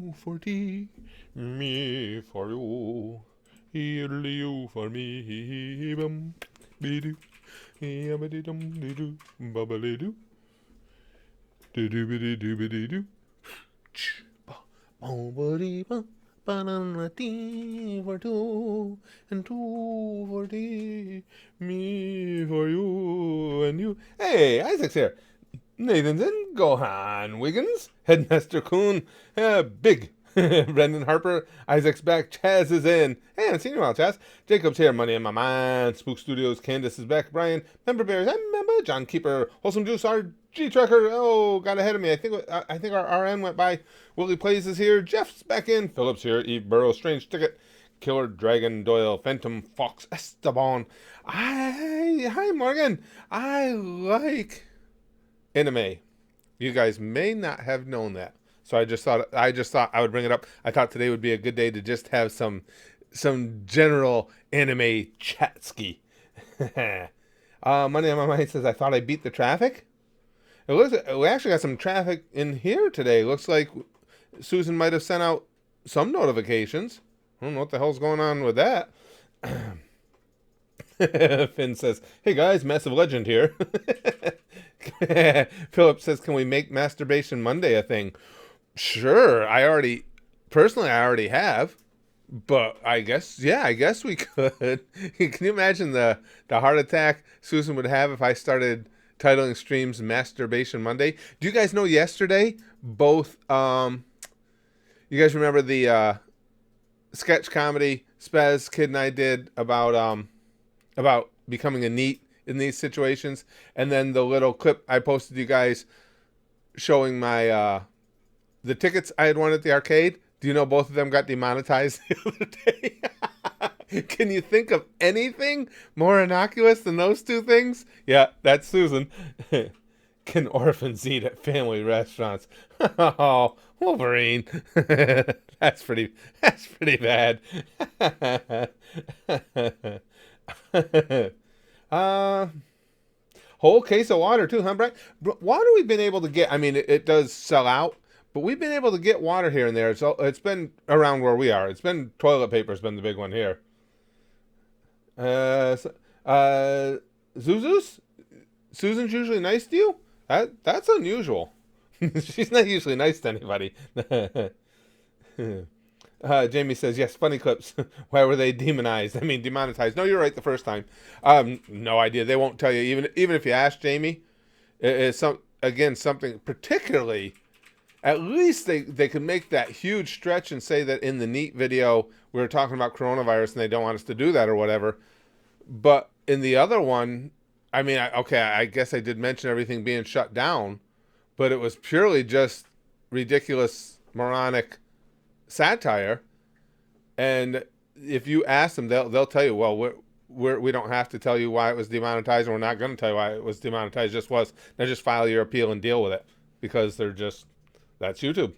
do for thee, me for you, you for me, bum, be do, yabba dum dee doo, bubbly doo, do do be do be do, bubbly bum. Banana tea for two, and two for thee, me for you, and you. Hey, Isaac's here. Nathan's in. Gohan Wiggins. Headmaster Coon. Big. Brendan Harper. Isaac's back. Chaz is in. Hey, I haven't seen you in a while, Chaz. Jacob's here. Money in my mind. Spook Studios. Candace is back. Brian. Member Bears. I'm member. John Keeper. Wholesome Juice. RG Trucker. Oh, got ahead of me. I think our RN went by. Willie Plays is here. Jeff's back in. Phillips here. Eve Burrow. Strange Ticket. Killer Dragon Doyle. Phantom Fox. Esteban. Hi, Morgan. I like anime. You guys may not have known that. So I just thought I would bring it up. I thought today would be a good day to just have some general anime chatski. Money on my mind says I thought I beat the traffic. It looks we actually got some traffic in here today. Looks like Susan might have sent out some notifications. I don't know what the hell's going on with that. Finn says, "Hey guys, massive legend here." Philip says, "Can we make Masturbation Monday a thing?" Sure. I already have, but I guess we could. Can you imagine the heart attack Susan would have if I started titling streams Masturbation Monday? Do you guys know yesterday both you guys remember the sketch comedy Spaz Kid and I did about becoming a NEET in these situations, and then the little clip I posted you guys showing my the tickets I had won at the arcade? Do you know both of them got demonetized the other day? Can you think of anything more innocuous than those two things? Yeah, that's Susan. Can orphans eat at family restaurants? Oh, Wolverine. That's pretty bad. Whole case of water too, huh, Brian? Water we've been able to get. I mean, it does sell out, but we've been able to get water here and there. So it's been around where we are. It's been toilet paper's been the big one here. Zuzus? Susan's usually nice to you? That's unusual. She's not usually nice to anybody. Jamie says, yes, funny clips. Why were they demonized? I mean, demonetized. No, you're right the first time. No idea. They won't tell you. Even if you ask Jamie, it's something particularly, at least they could make that huge stretch and say that in the NEAT video, we were talking about coronavirus and they don't want us to do that or whatever. But in the other one, I mean, I guess I did mention everything being shut down, but it was purely just ridiculous, moronic satire. And if you ask them, they'll tell you, well, we don't have to tell you why it was demonetized, and we're not going to tell you why it was demonetized. Now just file your appeal and deal with it, because that's YouTube.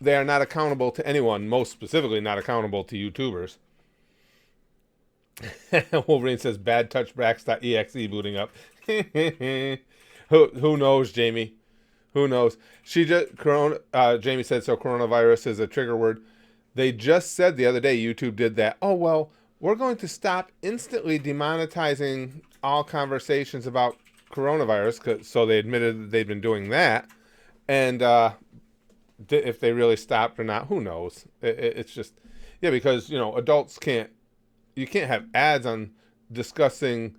They are not accountable to anyone, most specifically not accountable to YouTubers. Wolverine says badtouchbrax.exe booting up. Who knows, Jamie? Who knows? Jamie said, so coronavirus is a trigger word. They just said the other day, YouTube did that. Oh, well, we're going to stop instantly demonetizing all conversations about coronavirus. So they admitted that they'd been doing that. And if they really stopped or not, who knows? It's just, yeah, because, adults you can't have ads on discussing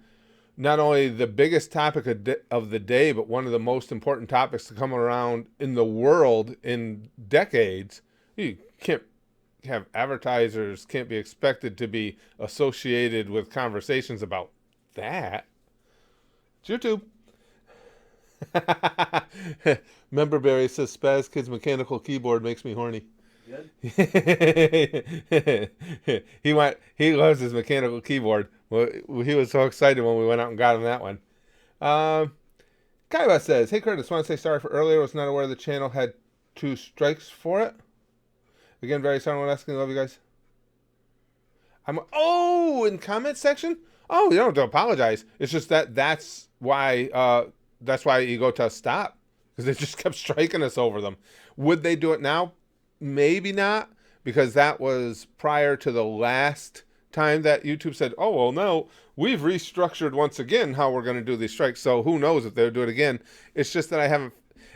not only the biggest topic of the day, but one of the most important topics to come around in the world in decades. You can't have advertisers, can't be expected to be associated with conversations about that. It's YouTube. Member Barry says, Spaz Kid's mechanical keyboard makes me horny. Good. He loves his mechanical keyboard. Well, he was so excited when we went out and got him that one. Kaiba says, hey Curtis, want to say sorry for earlier. Was not aware the channel had 2 strikes for it. Again, very sorry when asking. Love you guys. In comment section? Oh, you don't have to apologize. It's just that's why you go to stop. because they just kept striking us over them. Would they do it now? Maybe not, because that was prior to the last time that YouTube said, oh, well, no, we've restructured once again how we're going to do these strikes. So who knows if they'll do it again. It's just that I haven't,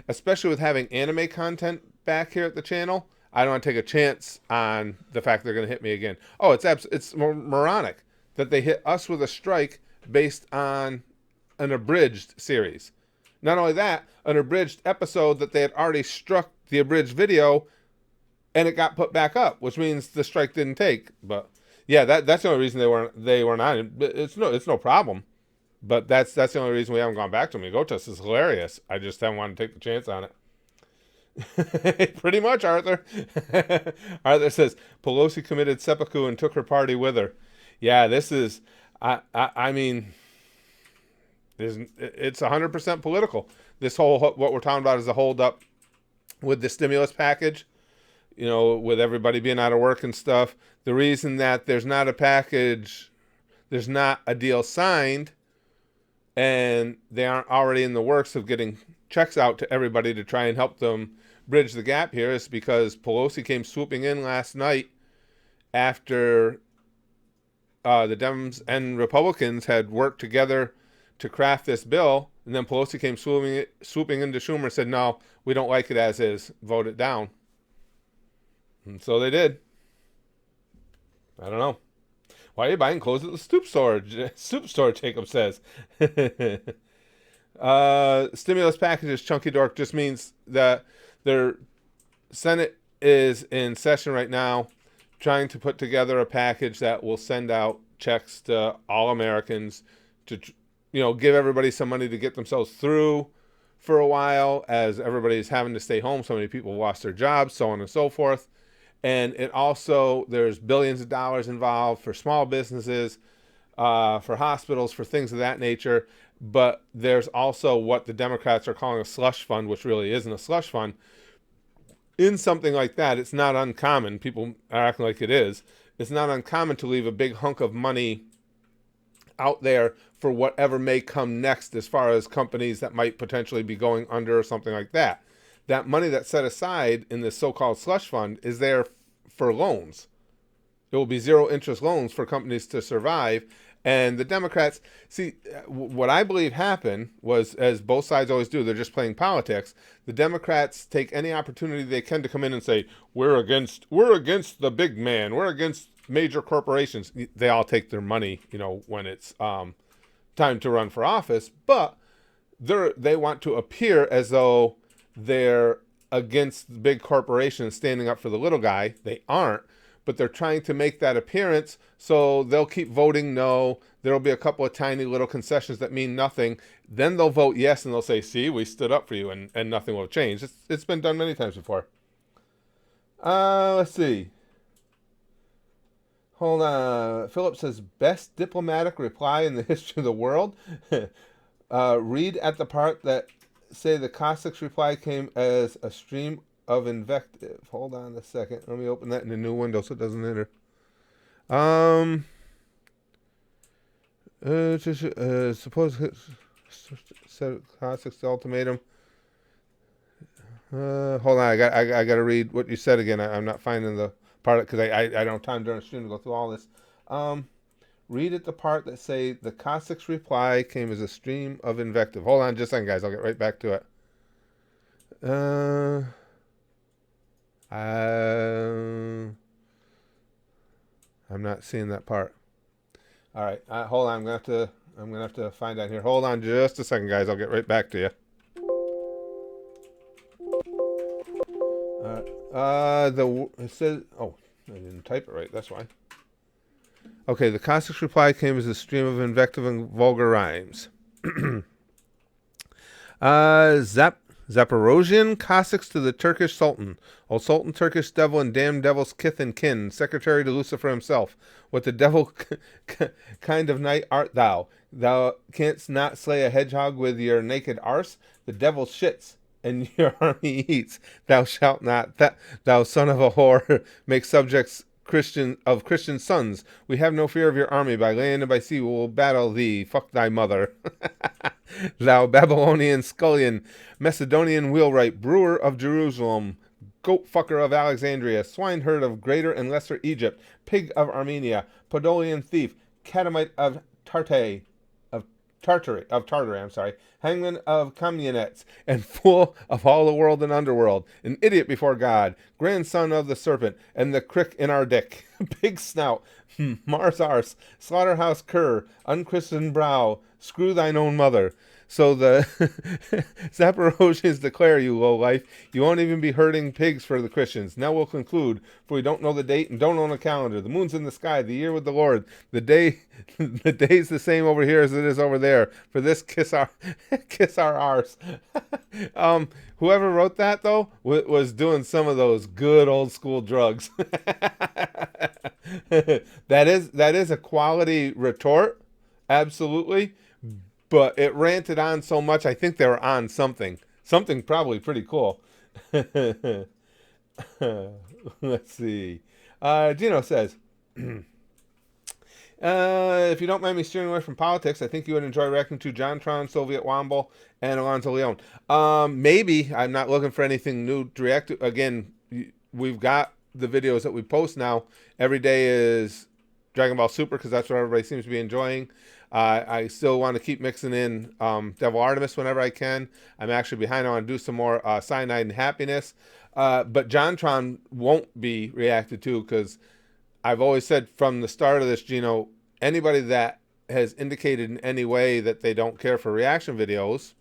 especially with having anime content back here at the channel, I don't want to take a chance on the fact they're going to hit me again. Oh, it's moronic that they hit us with a strike based on an abridged series. Not only that, an abridged episode that they had already struck the abridged video, and it got put back up, which means the strike didn't take. But yeah, that's the only reason they weren't on. It's no problem. But that's the only reason we haven't gone back to them. Gotas is hilarious. I just haven't wanted to take the chance on it. Pretty much, Arthur. Arthur says Pelosi committed seppuku and took her party with her. Yeah, this is. I mean, it's 100% political. This whole what we're talking about is a holdup with the stimulus package. You know, with everybody being out of work and stuff. The reason that there's not a package, there's not a deal signed, and they aren't already in the works of getting checks out to everybody to try and help them bridge the gap here is because Pelosi came swooping in last night after the Dems and Republicans had worked together to craft this bill, and then Pelosi came swooping into Schumer and said, no, we don't like it as is, vote it down. And so they did. I don't know. Why are you buying clothes at the soup store, Jacob says. Stimulus packages, Chunky Dork, just means that their Senate is in session right now trying to put together a package that will send out checks to all Americans to, give everybody some money to get themselves through for a while as everybody's having to stay home. So many people lost their jobs, so on and so forth. And it also, there's billions of dollars involved for small businesses, for hospitals, for things of that nature. But there's also what the Democrats are calling a slush fund, which really isn't a slush fund. In something like that, it's not uncommon. People are acting like it is. It's not uncommon to leave a big hunk of money out there for whatever may come next as far as companies that might potentially be going under or something like that. That money that's set aside in this so-called slush fund is there for loans. It will be zero interest loans for companies to survive. And the Democrats, see, what I believe happened was, as both sides always do, they're just playing politics. The Democrats take any opportunity they can to come in and say, we're against the big man. We're against major corporations. They all take their money, when it's time to run for office. But they want to appear as though they're against the big corporations standing up for the little guy. They aren't, but they're trying to make that appearance, so they'll keep voting no. There'll be a couple of tiny little concessions that mean nothing. Then they'll vote yes, and they'll say, see, we stood up for you, and nothing will change. It's been done many times before. Let's see. Hold on. Philip says, best diplomatic reply in the history of the world. Read at the part that say the Cossacks' reply came as a stream of invective. Hold on a second. Let me open that in a new window so it doesn't enter. Suppose said Cossacks ultimatum. Hold on. I got to read what you said again. I'm not finding the part because I don't have time during the stream to go through all this. Read at the part that say the Cossacks' reply came as a stream of invective. Hold on just a second, guys. I'll get right back to it. I'm not seeing that part. All right, hold on. I'm gonna have to find out here. Hold on just a second, guys. I'll get right back to you. It says, oh, I didn't type it right. That's why. Okay, the Cossacks' reply came as a stream of invective and vulgar rhymes. Zaporozhian Cossacks to the Turkish Sultan. O Sultan, Turkish devil, and damned devil's kith and kin, secretary to Lucifer himself. What the devil kind of knight art thou? Thou canst not slay a hedgehog with your naked arse? The devil shits, and your army eats. Thou shalt not, thou son of a whore, make subjects of Christian sons. We have no fear of your army. By land and by sea we will battle thee. Fuck thy mother. Thou Babylonian scullion, Macedonian wheelwright, brewer of Jerusalem, goat fucker of Alexandria, swineherd of Greater and Lesser Egypt, pig of Armenia, Podolian thief, catamite of Tartary, hangman of Communets, and fool of all the world and underworld, an idiot before God, grandson of the serpent, and the crick in our dick, pig snout, Mars arse, slaughterhouse cur, unchristened brow, screw thine own mother. So the Zaporozhians declare, you low life, you won't even be herding pigs for the Christians. Now we'll conclude, for we don't know the date and don't own a calendar. The moon's in the sky, the year with the Lord. The day's the same over here as it is over there. For this kiss our arse. Whoever wrote that though was doing some of those good old school drugs. That is a quality retort, absolutely. But it ranted on so much, I think they were on something. Something probably pretty cool. Let's see. Gino says, if you don't mind me steering away from politics, I think you would enjoy reacting to John Tron, Soviet Womble, and Alonzo Leon. Maybe. I'm not looking for anything new to react to. Again, we've got the videos that we post now. Every day is Dragon Ball Super because that's what everybody seems to be enjoying. I still want to keep mixing in Devil Artemis whenever I can. I'm actually behind. I want to do some more Cyanide and Happiness. But JonTron won't be reacted to because I've always said from the start of this, Gino, anybody that has indicated in any way that they don't care for reaction videos,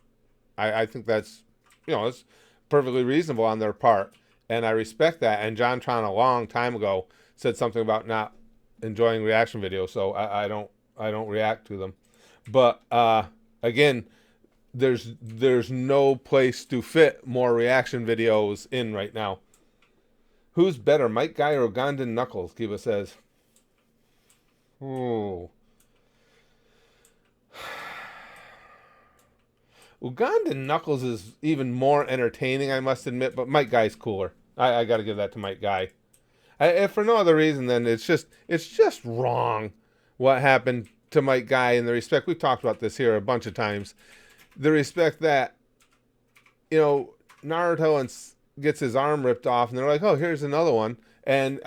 I think that's, it's perfectly reasonable on their part. And I respect that. And JonTron a long time ago said something about not enjoying reaction videos. So I don't react to them. But again, there's no place to fit more reaction videos in right now. Who's better, Mike Guy or Ugandan Knuckles? Kiva says. Ooh. Ugandan Knuckles is even more entertaining, I must admit, but Mike Guy's cooler. I got to give that to Mike Guy. If for no other reason than it's just wrong what happened to Mike Guy in the respect, we've talked about this here a bunch of times, the respect that, Naruto gets his arm ripped off and they're like, oh, here's another one. And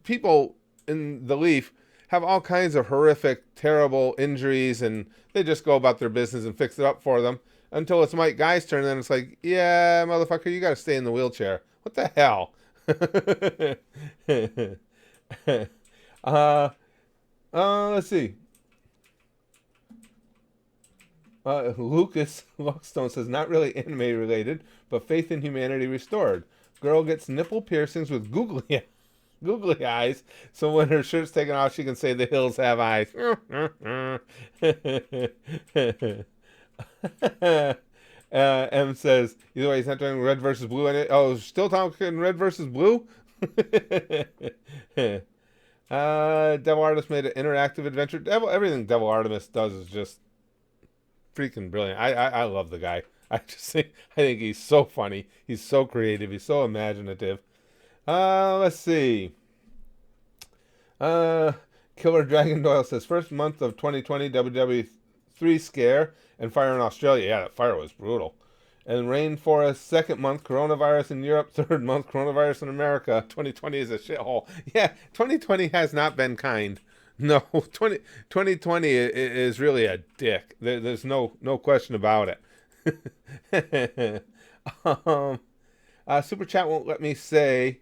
people in the Leaf have all kinds of horrific, terrible injuries and they just go about their business and fix it up for them until it's Mike Guy's turn. And then it's like, yeah, motherfucker, you got to stay in the wheelchair. What the hell? Let's see. Lucas Lockstone says, not really anime related, but faith in humanity restored. Girl gets nipple piercings with googly eyes, so when her shirt's taken off, she can say the hills have eyes. M says, either way, he's not doing red versus blue in it. Oh, still talking red versus blue? Devil Artemis made an interactive adventure. Everything Devil Artemis does is just freaking brilliant. I love the guy. I think he's so funny. He's so creative. He's so imaginative. Let's see. Killer Dragon Doyle says, first month of 2020 WWE3 scare and fire in Australia. Yeah, that fire was brutal. And rainforest, second month, coronavirus in Europe, third month, coronavirus in America. 2020 is a shithole. Yeah, 2020 has not been kind. No, 2020 is really a dick. There's no question about it. Super Chat won't let me say...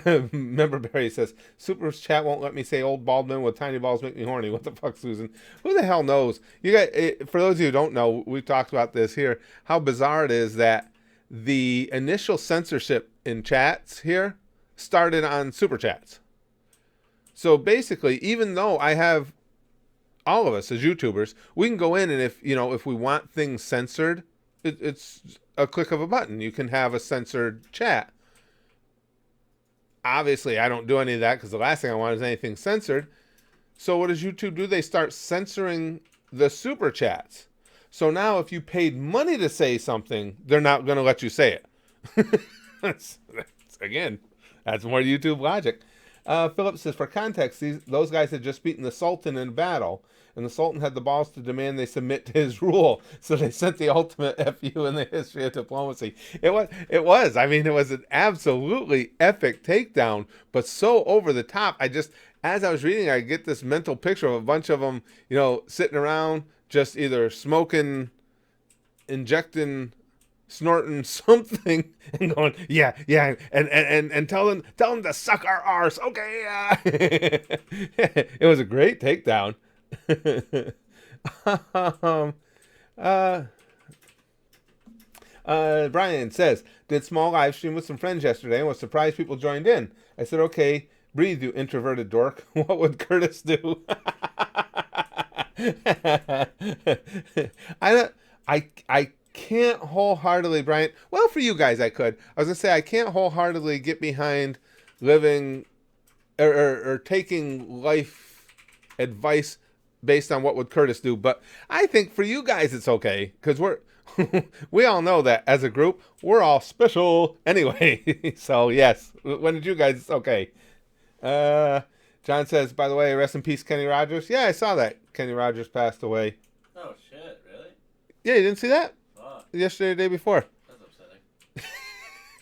Member Barry says, Super Chat won't let me say old bald men with tiny balls make me horny. What the fuck, Susan? Who the hell knows? You guys, for those of you who don't know, we've talked about this here, how bizarre it is that the initial censorship in chats here started on Super Chats. So basically, even though I have, all of us as YouTubers, we can go in and if we want things censored, it's a click of a button. You can have a censored chat. Obviously, I don't do any of that because the last thing I want is anything censored. So what does YouTube do? They start censoring the super chats. So now if you paid money to say something, they're not going to let you say it. Again, that's more YouTube logic. Philip says, for context, those guys had just beaten the Sultan in battle, and the Sultan had the balls to demand they submit to his rule. So they sent the ultimate FU in the history of diplomacy. It was. I mean, it was an absolutely epic takedown, but so over the top. As I was reading, I get this mental picture of a bunch of them, sitting around, just either smoking, injecting, snorting something and going, yeah, and tell them to suck our arse. Okay, yeah. It was a great takedown. um, uh, Brian says, did small live stream with some friends yesterday and was surprised people joined in. I said, okay, breathe, you introverted dork. What would Curtis do? I can't wholeheartedly, Brian. Well, for you guys, I could. I was gonna say I can't wholeheartedly get behind living or taking life advice based on what would Curtis do. But I think for you guys, it's okay because we all know that as a group we're all special anyway. So yes, when did you guys? It's okay. John says, by the way, rest in peace, Kenny Rogers. Yeah, I saw that. Kenny Rogers passed away. Oh shit! Really? Yeah, you didn't see that? Fuck. Yesterday, or the day before. That's upsetting.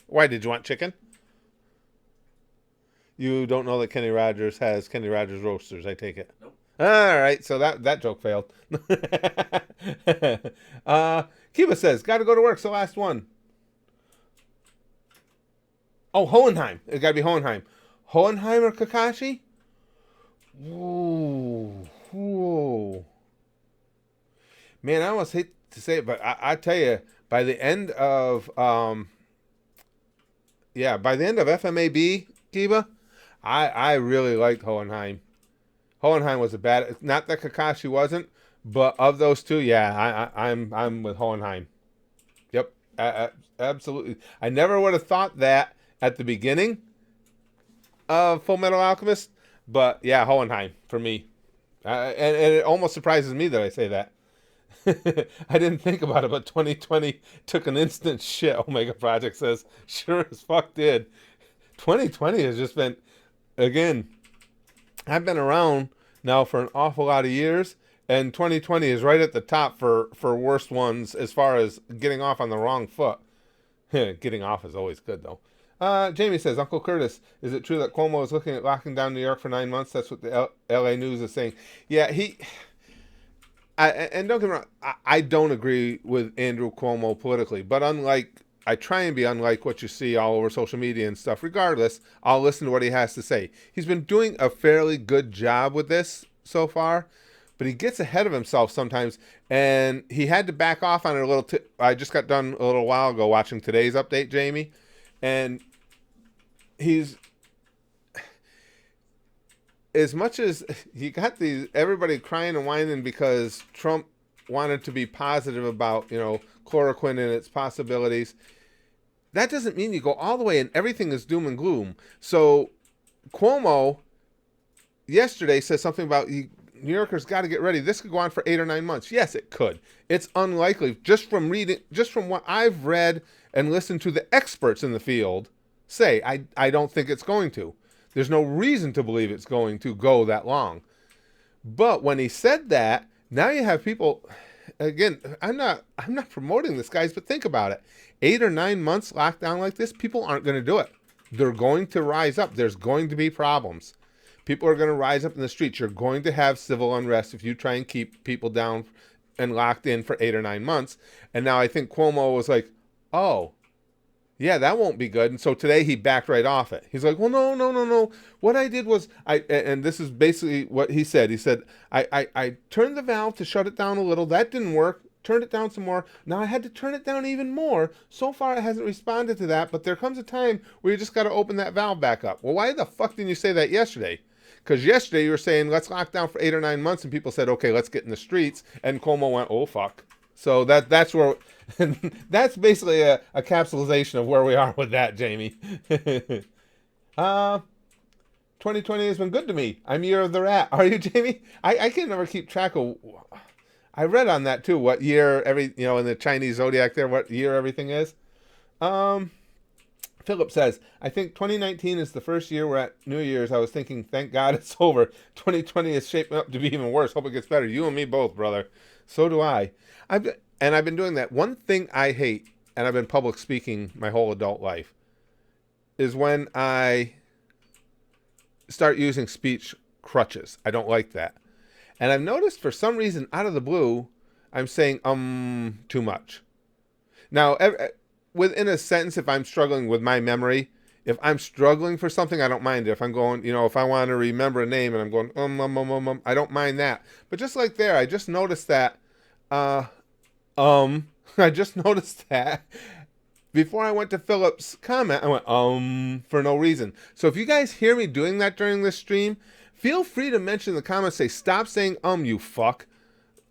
Why, did you want chicken? You don't know that Kenny Rogers has Kenny Rogers Roasters, I take it. Nope. All right, so that joke failed. Kiba says, got to go to work, so last one. Oh, Hohenheim. It got to be Hohenheim. Hohenheim or Kakashi? Whoa. Man, I almost hate to say it, but I tell you, by the end of FMAB, Kiba, I really liked Hohenheim. Hohenheim was not that Kakashi wasn't, but of those two, yeah, I'm with Hohenheim. Yep, absolutely. I never would have thought that at the beginning of Full Metal Alchemist, but yeah, Hohenheim for me. And it almost surprises me that I say that. I didn't think about it, but 2020 took an instant shit, Omega Project says. Sure as fuck did. 2020 has just been, again, I've been around now for an awful lot of years, and 2020 is right at the top for worst ones as far as getting off on the wrong foot. Getting off is always good, though. Jamie says, Uncle Curtis, is it true that Cuomo is looking at locking down New York for 9 months? That's what the LA News is saying. Yeah, and don't get me wrong, I don't agree with Andrew Cuomo politically, but I try and be unlike what you see all over social media and stuff. Regardless, I'll listen to what he has to say. He's been doing a fairly good job with this so far, but he gets ahead of himself sometimes, and he had to back off on it a little. I just got done a little while ago watching today's update, Jamie, and he's, as much as you got everybody crying and whining because Trump wanted to be positive about, chloroquine and its possibilities, that doesn't mean you go all the way and everything is doom and gloom. So Cuomo yesterday said something about New Yorkers got to get ready. This could go on for 8 or 9 months. Yes, it could. It's unlikely. Just from what I've read and listened to the experts in the field say, I don't think it's going to. There's no reason to believe it's going to go that long. But when he said that, now you have people, again, I'm not promoting this, guys, but think about it. 8 or 9 months locked down like this, people aren't going to do it. They're going to rise up. There's going to be problems. People are going to rise up in the streets. You're going to have civil unrest if you try and keep people down and locked in for 8 or 9 months. And now I think Cuomo was like, oh, yeah, that won't be good. And so today he backed right off it. He's like, well, no. What I did was, and this is basically what he said. He said, I turned the valve to shut it down a little. That didn't work. Turned it down some more. Now I had to turn it down even more. So far it hasn't responded to that, but there comes a time where you just got to open that valve back up. Well, why the fuck didn't you say that yesterday? Because yesterday you were saying, let's lock down for 8 or 9 months, and people said, okay, let's get in the streets. And Cuomo went, oh, fuck. So that's where, that's basically a capsulization of where we are with that, Jamie. 2020 has been good to me. I'm year of the rat. Are you, Jamie? I can never keep track of, I read on that too, what year in the Chinese zodiac there, what year everything is. Philip says, I think 2019 is the first year we're at New Year's. I was thinking, thank God it's over. 2020 is shaping up to be even worse. Hope it gets better. You and me both, brother. So do I. I've been doing that. One thing I hate, and I've been public speaking my whole adult life, is when I start using speech crutches. I don't like that. And I've noticed for some reason, out of the blue, I'm saying too much. Now, within a sentence, if I'm struggling with my memory, if I'm struggling for something, I don't mind it. If I'm going, if I want to remember a name and I'm going, I don't mind that. But just like there, I just noticed that, I just noticed that before I went to Philip's comment, I went, for no reason. So if you guys hear me doing that during this stream, feel free to mention in the comments, say, stop saying, you fuck.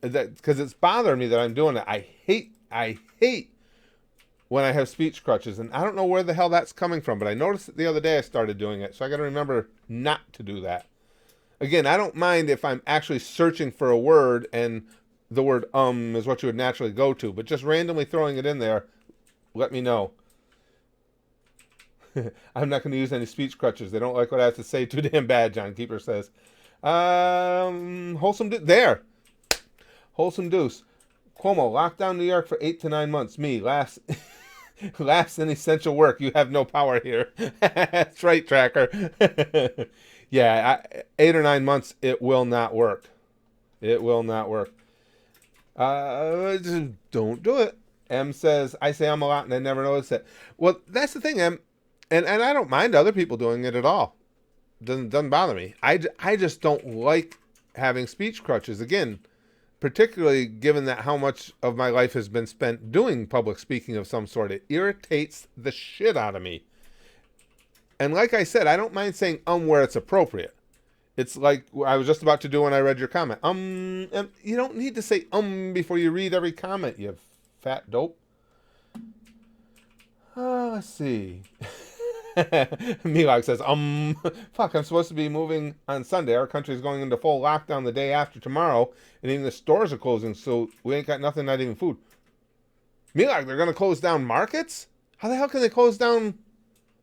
Because it's bothering me that I'm doing it. I hate when I have speech crutches, and I don't know where the hell that's coming from, but I noticed it the other day I started doing it, so I got to remember not to do that. Again, I don't mind if I'm actually searching for a word and the word is what you would naturally go to, but just randomly throwing it in there, let me know. I'm not going to use any speech crutches. They don't like what I have to say. Too damn bad, John Keeper says. Wholesome Deuce. Cuomo, locked down New York for 8 to 9 months. Me, last in essential work. You have no power here. That's right, Tracker. Yeah, 8 or 9 months, it will not work. It will not work. Just don't do it. M says, I say a lot and I never notice it. Well, that's the thing, M. And I don't mind other people doing it at all. Doesn't bother me. I just don't like having speech crutches. Again, particularly given that how much of my life has been spent doing public speaking of some sort. It irritates the shit out of me. And like I said, I don't mind saying where it's appropriate. It's like I was just about to do when I read your comment. You don't need to say before you read every comment, you fat dope. Let's see. Milag says, fuck, I'm supposed to be moving on Sunday. Our country's going into full lockdown the day after tomorrow, and even the stores are closing, so we ain't got nothing, not even food. Milag, they're going to close down markets? How the hell can they close down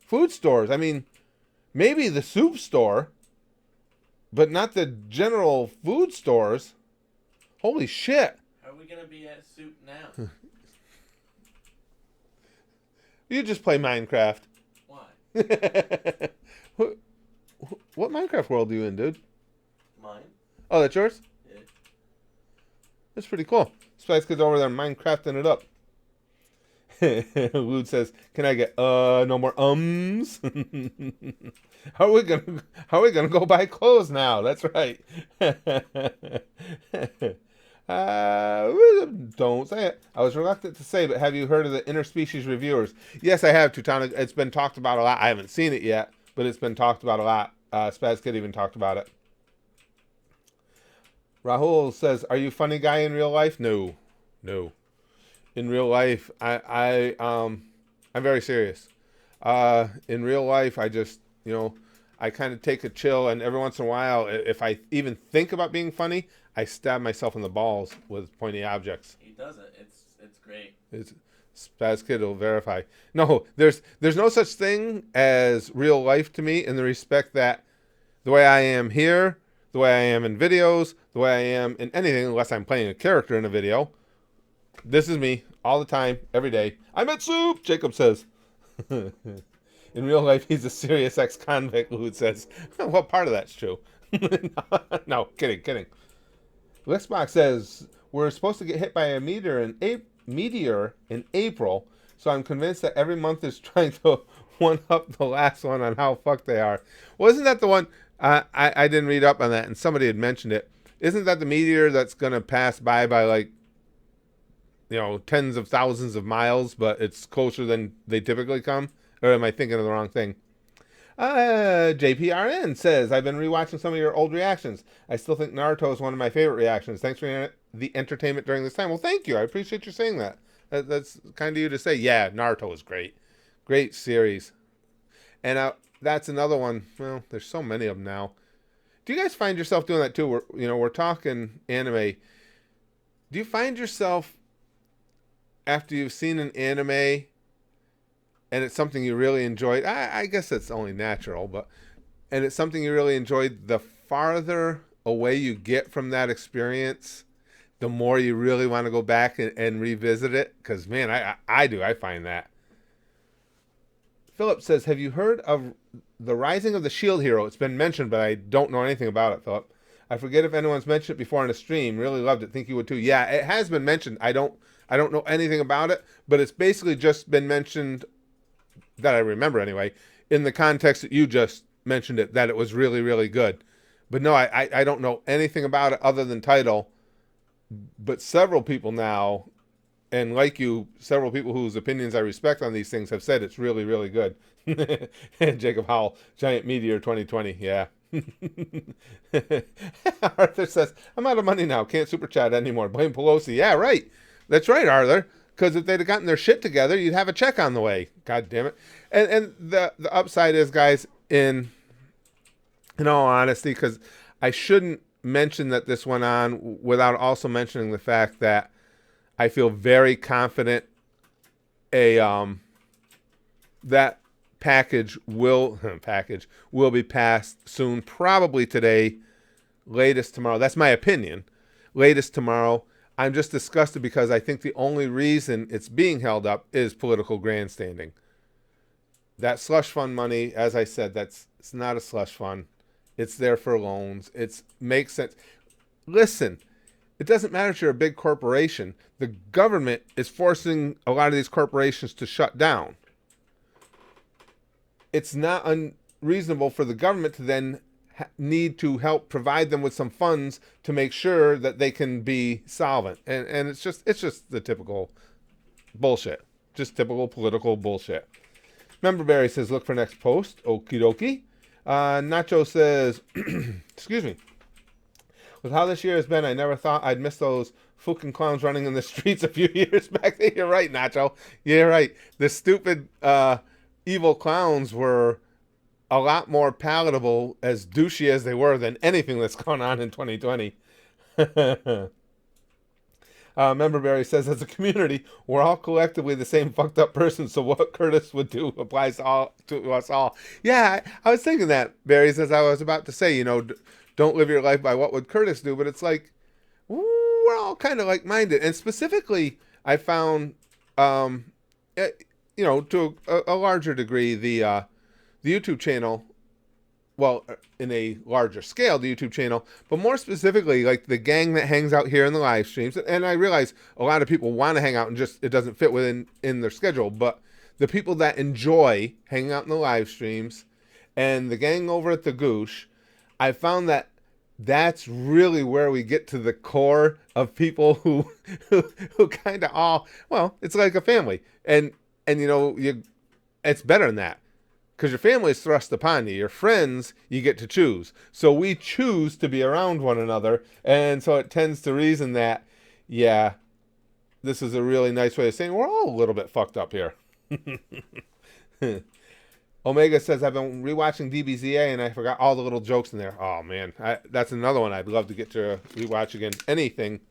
food stores? I mean, maybe the soup store, but not the general food stores. Holy shit. How are we going to be at soup now? You just play Minecraft. Why? What Minecraft world are you in, dude? Mine? Oh, that's yours? Yeah. That's pretty cool. Spice Kid's over there Minecrafting it up. Lude says, "Can I get no more ums?" How are we gonna go buy clothes now? That's right. Don't say it. I was reluctant to say, but have you heard of the interspecies reviewers? Yes, I have, Teutonic. It's been talked about a lot. I haven't seen it yet, but it's been talked about a lot. Spaz Kid even talked about it. Rahul says, "Are you a funny guy in real life?" No. In real life, I'm very serious. In real life, I just, I kind of take a chill, and every once in a while, if I even think about being funny, I stab myself in the balls with pointy objects. He does it. It's great. It's Spaz Kid will verify. No, there's no such thing as real life to me in the respect that the way I am here, the way I am in videos, the way I am in anything, unless I'm playing a character in a video. This is me all the time, every day. I'm at soup, Jacob says. In real life, he's a serious ex-convict, Lude says. What part of that's true? No, kidding. Lixbox says, we're supposed to get hit by a meteor in April, so I'm convinced that every month is trying to one-up the last one on how fucked they are. Well, isn't that the one? I didn't read up on that, and somebody had mentioned it. Isn't that the meteor that's going to pass by like, tens of thousands of miles, but it's closer than they typically come? Or am I thinking of the wrong thing? JPRN says, I've been rewatching some of your old reactions. I still think Naruto is one of my favorite reactions. Thanks for the entertainment during this time. Well, thank you. I appreciate you saying that. That's kind of you to say. Yeah, Naruto is great. Great series. And that's another one. Well, there's so many of them now. Do you guys find yourself doing that too? We're talking anime. Do you find yourself, after you've seen an anime, and it's something you really enjoyed, I guess it's only natural, and it's something you really enjoyed, the farther away you get from that experience, the more you really want to go back and revisit it. Because, man, I do. I find that. Philip says, have you heard of the Rising of the Shield Hero? It's been mentioned, but I don't know anything about it, Philip. I forget if anyone's mentioned it before on a stream. Really loved it. Think you would too. Yeah, it has been mentioned. I don't know anything about it, but it's basically just been mentioned, that I remember anyway, in the context that you just mentioned it, that it was really, really good. But no, I don't know anything about it other than title. But several people now, and like you, several people whose opinions I respect on these things have said it's really, really good. Jacob Howell, Giant Meteor 2020, yeah. Arthur says, I'm out of money now. Can't super chat anymore. Blame Pelosi. Yeah, right. That's right, Arthur. Because if they'd have gotten their shit together, you'd have a check on the way. God damn it. And the upside is, guys, in all honesty, because I shouldn't mention that this went on without also mentioning the fact that I feel very confident that package will be passed soon, probably today, latest tomorrow. That's my opinion. Latest tomorrow. I'm just disgusted because I think the only reason it's being held up is political grandstanding. That slush fund money, as I said, it's not a slush fund. It's there for loans. It makes sense. Listen, it doesn't matter if you're a big corporation. The government is forcing a lot of these corporations to shut down. It's not unreasonable for the government to then need to help provide them with some funds to make sure that they can be solvent. And it's just the typical bullshit. Just typical political bullshit. Member Barry says, look for next post. Okie dokie. Nacho says, excuse me. With how this year has been, I never thought I'd miss those fucking clowns running in the streets a few years back. You're right, Nacho. You're right. The stupid evil clowns were a lot more palatable, as douchey as they were, than anything that's gone on in 2020. Member Barry says, as a community, we're all collectively the same fucked up person, so what Curtis would do applies to us all. Yeah, I was thinking that, Barry, as I was about to say, don't live your life by what would Curtis do, but it's like, we're all kind of like-minded. And specifically, I found, to a larger degree, the YouTube channel, well, in a larger scale, the YouTube channel, but more specifically, like the gang that hangs out here in the live streams. And I realize a lot of people want to hang out and just, it doesn't fit in their schedule, but the people that enjoy hanging out in the live streams and the gang over at the Goosh, I found that that's really where we get to the core of people who kind of all, well, it's like a family. And it's better than that. Because your family is thrust upon you. Your friends, you get to choose. So we choose to be around one another. And so it tends to reason that, yeah, this is a really nice way of saying we're all a little bit fucked up here. Omega says, I've been rewatching DBZA and I forgot all the little jokes in there. Oh, man. That's another one I'd love to get to rewatch again. Anything.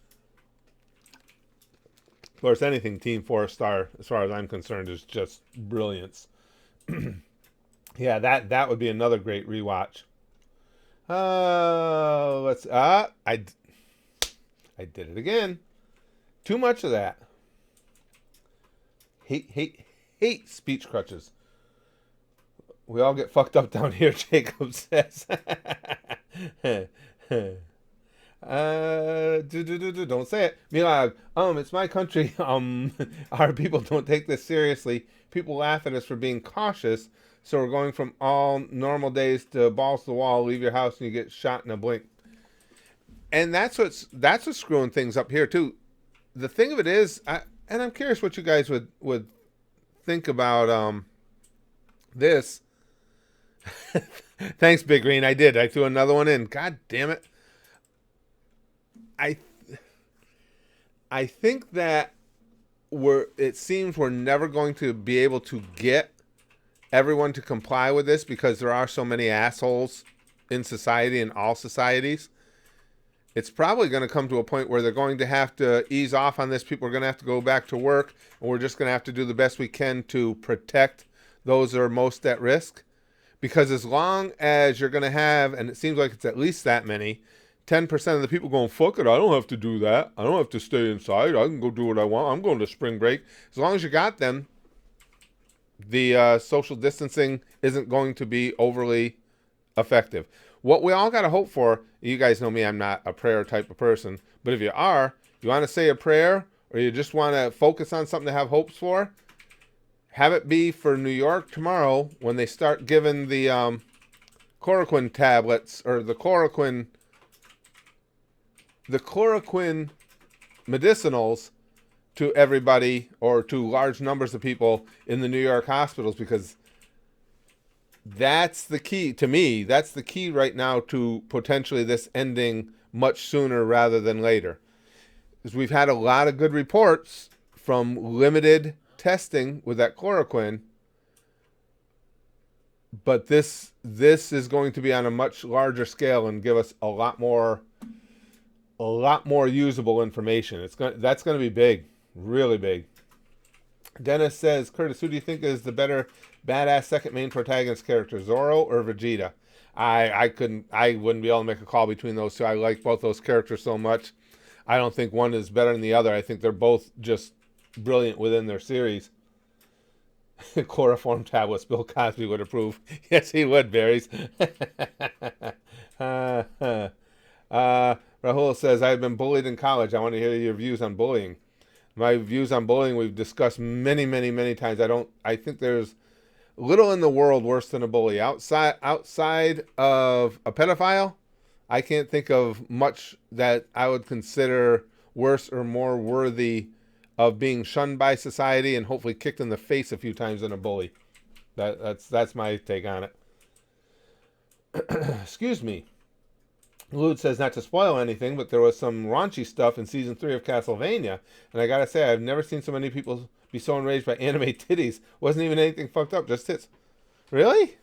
Of course, anything Team 4-star, as far as I'm concerned, is just brilliance. Yeah, that would be another great rewatch. I did it again. Too much of that. Hate speech crutches. We all get fucked up down here, Jacob says. Don't say it. Milag, it's my country. Our people don't take this seriously. People laugh at us for being cautious. So we're going from all normal days to balls to the wall, leave your house and you get shot in a blink. And that's what's screwing things up here too. The thing of it is, and I'm curious what you guys would think about this. Thanks, Big Green. I did. I threw another one in. God damn it. I think that it seems we're never going to be able to get everyone to comply with this because there are so many assholes in society, in all societies. It's probably going to come to a point where they're going to have to ease off on this. People are going to have to go back to work, and we're just going to have to do the best we can to protect those are most at risk. Because as long as you're going to have, and it seems like it's at least that many, 10% of the people going, fuck it, I don't have to do that. I don't have to stay inside. I can go do what I want. I'm going to spring break. As long as you got them, the social distancing isn't going to be overly effective. What we all got to hope for, you guys know me, I'm not a prayer type of person, but if you are, you want to say a prayer or you just want to focus on something to have hopes for, have it be for New York tomorrow when they start giving the chloroquine tablets or the chloroquine medicinals to everybody or to large numbers of people in the New York hospitals, because that's the key to me. That's the key right now to potentially this ending much sooner rather than later. Because we've had a lot of good reports from limited testing with that chloroquine, but this is going to be on a much larger scale and give us a lot more usable information. That's going to be big, really big. Dennis says, Curtis, who do you think is the better badass second main protagonist character, Zorro or Vegeta? I wouldn't be able to make a call between those two. I like both those characters so much. I don't think one is better than the other. I think they're both just brilliant within their series. Chloroform tablets, Bill Cosby would approve. Yes, he would, Berries. Rahul says, I've been bullied in college. I want to hear your views on bullying. My views on bullying we've discussed many, many, many times. I think there's little in the world worse than a bully. Outside of a pedophile, I can't think of much that I would consider worse or more worthy of being shunned by society and hopefully kicked in the face a few times than a bully. That's my take on it. Excuse me. Lude says, not to spoil anything, but there was some raunchy stuff in season 3 of Castlevania, and I gotta say, I've never seen so many people be so enraged by anime titties. Wasn't even anything fucked up, just tits. Really?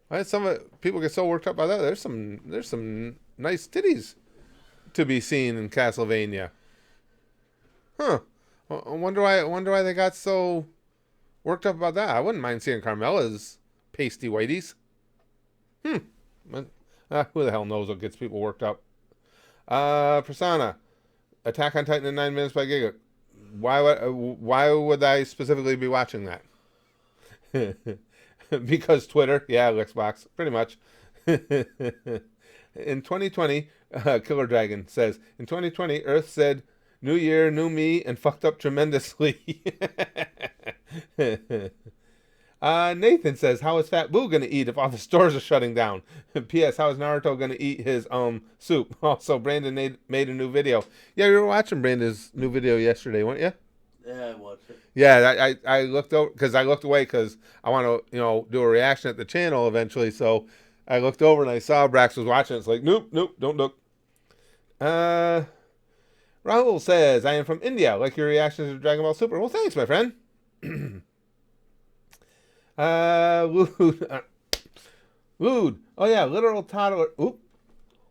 Why did some people get so worked up by that? There's some nice titties to be seen in Castlevania. Huh. I wonder why they got so worked up about that. I wouldn't mind seeing Carmela's pasty whiteys. Who the hell knows what gets people worked up? Persona. Attack on Titan in 9 minutes by Giga. Why would I specifically be watching that? Because Twitter. Yeah, Xbox. Pretty much. In 2020, Killer Dragon says, in 2020, Earth said, new year, new me, and fucked up tremendously. Nathan says, how is Fat Boo going to eat if all the stores are shutting down? P.S. How is Naruto going to eat his soup? Also, Brandon made a new video. Yeah, you were watching Brandon's new video yesterday, weren't you? Yeah, I watched it. Yeah, I looked over because I looked away because I want to do a reaction at the channel eventually. So I looked over and I saw Brax was watching. It's like, nope, don't look. Rahul says, I am from India. Like your reactions to Dragon Ball Super. Well, thanks, my friend. Lude. Oh yeah, literal toddler. Oop.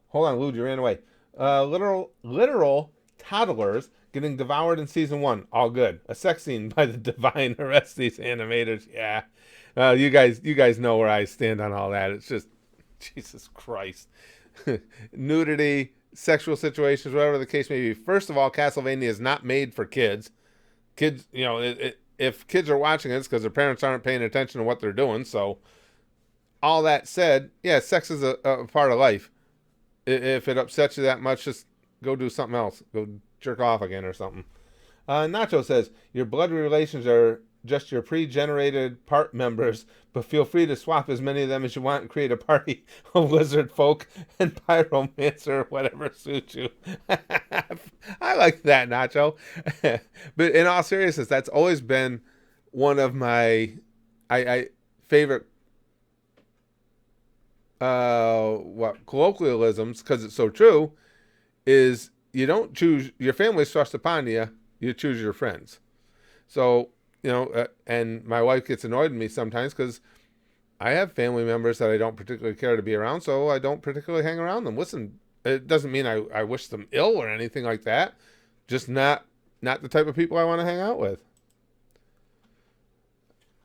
Hold on, Lude, you ran away. Literal toddlers getting devoured in season 1. All good. A sex scene by the divine arrest these animators. Yeah. You guys know where I stand on all that. It's just, Jesus Christ. Nudity, sexual situations, whatever the case may be. First of all, Castlevania is not made for kids. Kids, if kids are watching it, it's because their parents aren't paying attention to what they're doing. So, all that said, yeah, sex is a part of life. If it upsets you that much, just go do something else. Go jerk off again or something. Nacho says, your blood relations are just your pre-generated part members, but feel free to swap as many of them as you want and create a party of lizard folk and pyromancer, whatever suits you. I like that, Nacho. But in all seriousness, that's always been one of my favorite colloquialisms, because it's so true, is you don't choose your family's thrust upon you, you choose your friends. So, and my wife gets annoyed with me sometimes because I have family members that I don't particularly care to be around, so I don't particularly hang around them. Listen, it doesn't mean I wish them ill or anything like that. Just not the type of people I want to hang out with.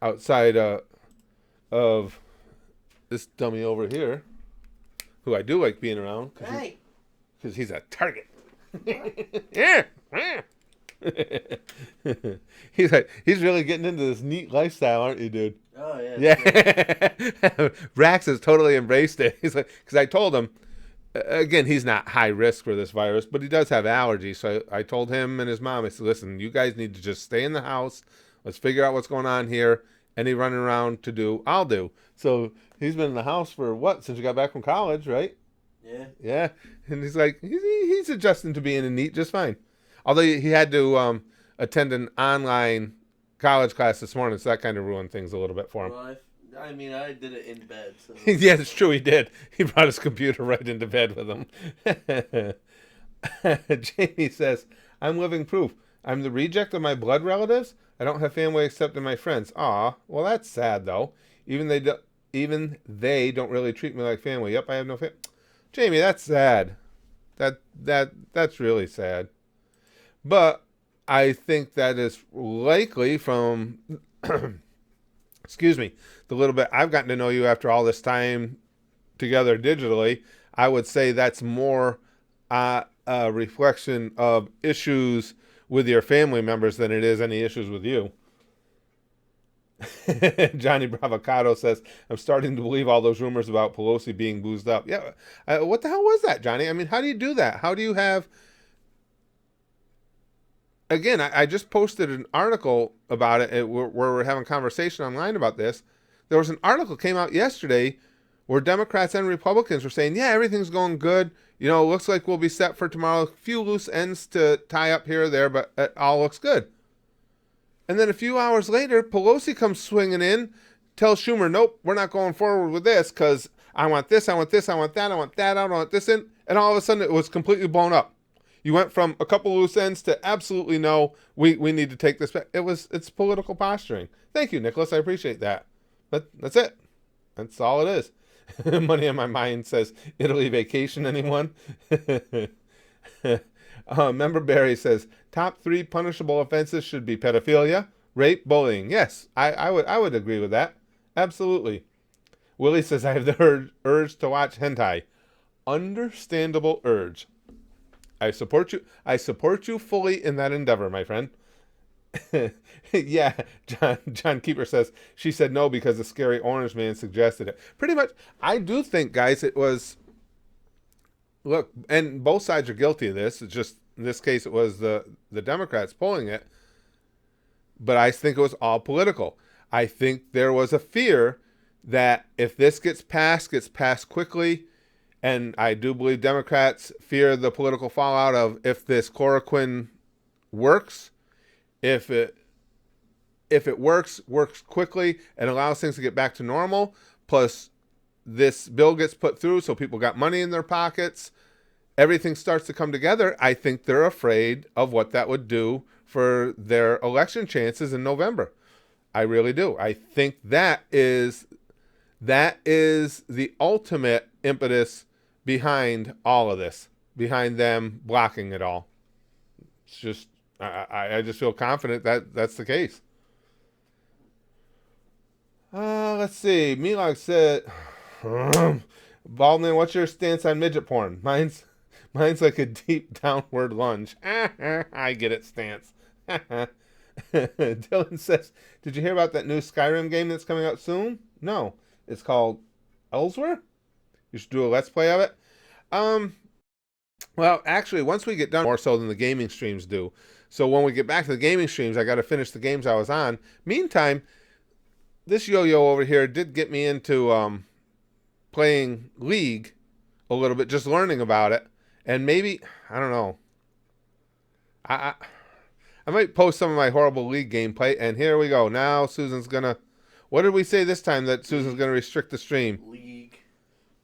Outside of of this dummy over here, who I do like being around Hey. because he's a target. Yeah. He's really getting into this neat lifestyle, aren't you, dude? Oh yeah. Yeah. Rax has totally embraced it. He's like, because I told him, again, he's not high risk for this virus, but he does have allergies. So I told him and his mom, I said, listen, you guys need to just stay in the house. Let's figure out what's going on here. Any running around to do, I'll do. So he's been in the house for what, since you got back from college, right? Yeah. Yeah. And he's like, he's adjusting to being in neat just fine. Although he had to attend an online college class this morning, so that kind of ruined things a little bit for him. Well, I mean, I did it in bed. So. Yeah, it's true. He did. He brought his computer right into bed with him. Jamie says, I'm living proof. I'm the reject of my blood relatives. I don't have family except in my friends. Aw, well, that's sad, though. Even they don't really treat me like family. Yep, I have no family. Jamie, that's sad. That's really sad. But I think that is likely from, excuse me, the little bit I've gotten to know you after all this time together digitally. I would say that's more a reflection of issues with your family members than it is any issues with you. Johnny Bravocado says, I'm starting to believe all those rumors about Pelosi being boozed up. Yeah, what the hell was that, Johnny? I mean, how do you do that? How do you have... Again, I just posted an article about it where we're having a conversation online about this. There was an article came out yesterday where Democrats and Republicans were saying, yeah, everything's going good. You know, it looks like we'll be set for tomorrow. A few loose ends to tie up here or there, but it all looks good. And then a few hours later, Pelosi comes swinging in, tells Schumer, nope, we're not going forward with this because I want this, I want this, I want that, I want that, I want this in. And all of a sudden, it was completely blown up. You went from a couple loose ends to absolutely no, we need to take this back. It's political posturing. Thank you, Nicholas. I appreciate that. But that's it. That's all it is. Money on my mind says, Italy vacation, anyone? Member Barry says, top 3 punishable offenses should be pedophilia, rape, bullying. Yes, I would agree with that. Absolutely. Willie says, I have the urge to watch hentai. Understandable urge. I support you. I support you fully in that endeavor, my friend. Yeah, John Keeper says, she said no because the scary orange man suggested it. Pretty much, I do think, guys, it was, look, and both sides are guilty of this. It's just, in this case, it was the Democrats pulling it. But I think it was all political. I think there was a fear that if this gets passed quickly, and I do believe Democrats fear the political fallout of if this chloroquine works, if it works quickly and allows things to get back to normal, plus this bill gets put through so people got money in their pockets, everything starts to come together. I think they're afraid of what that would do for their election chances in November. I really do. I think that is the ultimate impetus behind all of this, behind them blocking it all. It's just, I just feel confident that that's the case. Let's see. Milog said, Baldwin, what's your stance on midget porn? Mine's like a deep downward lunge. I get it, stance. Dylan says, did you hear about that new Skyrim game that's coming out soon? No. It's called Elsewhere? You should do a Let's Play of it. Well, actually, once we get done, more so than the gaming streams do. So when we get back to the gaming streams, I got to finish the games I was on. Meantime, this yo-yo over here did get me into playing League a little bit, just learning about it. And maybe, I don't know. I might post some of my horrible League gameplay. And here we go. Now Susan's going to... What did we say this time that Susan's going to restrict the stream? League.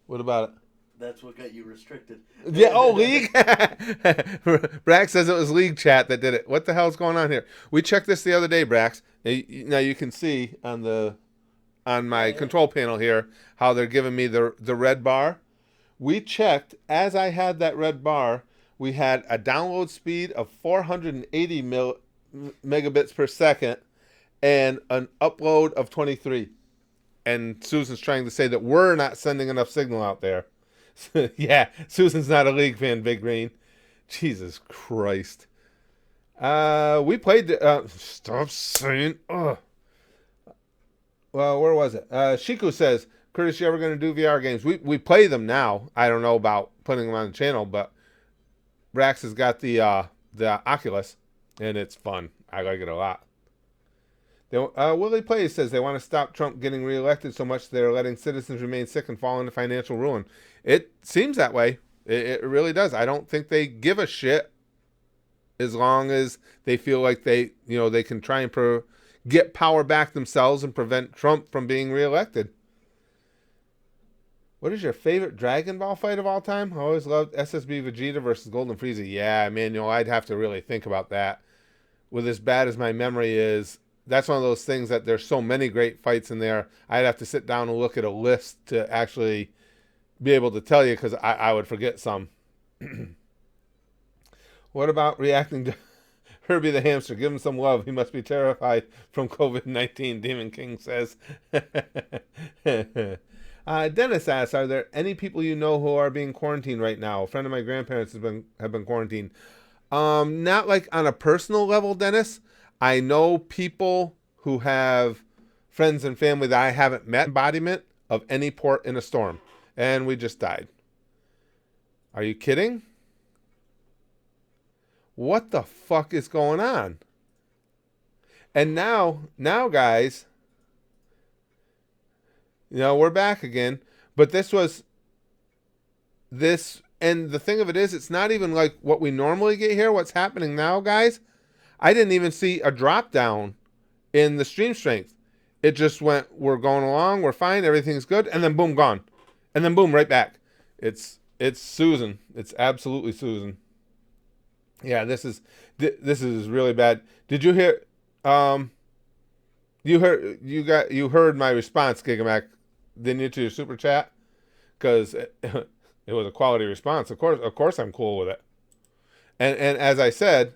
What about it? That's what got you restricted. Yeah, oh, League? Brax says it was League chat that did it. What the hell's going on here? We checked this the other day, Brax. Now you can see on my control panel here how they're giving me the red bar. We checked, as I had that red bar, we had a download speed of 480 megabits per second and an upload of 23. and Susan's trying to say that we're not sending enough signal out there. Yeah, Susan's not a league fan, Big Green. Jesus Christ. We played. Stop saying. Ugh. Well, where was it? Shiku says, Curtis, you ever going to do VR games? We play them now. I don't know about putting them on the channel, but Brax has got the Oculus, and it's fun. I like it a lot. Willie Plays says they want to stop Trump getting reelected so much they're letting citizens remain sick and fall into financial ruin. It seems that way. It really does. I don't think they give a shit as long as they feel like they can try and get power back themselves and prevent Trump from being reelected. What is your favorite Dragon Ball fight of all time? I always loved SSB Vegeta versus Golden Frieza. Yeah, Manuel, I'd have to really think about that. With as bad as my memory is, that's one of those things that there's so many great fights in there. I'd have to sit down and look at a list to actually be able to tell you, because I would forget some. What about reacting to Herbie the hamster? Give him some love. He must be terrified from COVID-19, Demon King says. Dennis asks, are there any people you know who are being quarantined right now? A friend of my grandparents have been quarantined. Not like on a personal level, Dennis. I know people who have friends and family that I haven't met. Embodiment of any port in a storm. And we just died. Are you kidding? What the fuck is going on? And now guys, we're back again. But this, and the thing of it is, it's not even like what we normally get here. What's happening now, guys? I didn't even see a drop down in the stream strength. It just went, we're going along, we're fine, everything's good, and then boom, gone. And then boom, right back. It's Susan. It's absolutely Susan. Yeah, this is really bad. Did you hear? You heard my response, Gigamac, didn't you, to your super chat? Because it was a quality response. Of course, I'm cool with it. And as I said,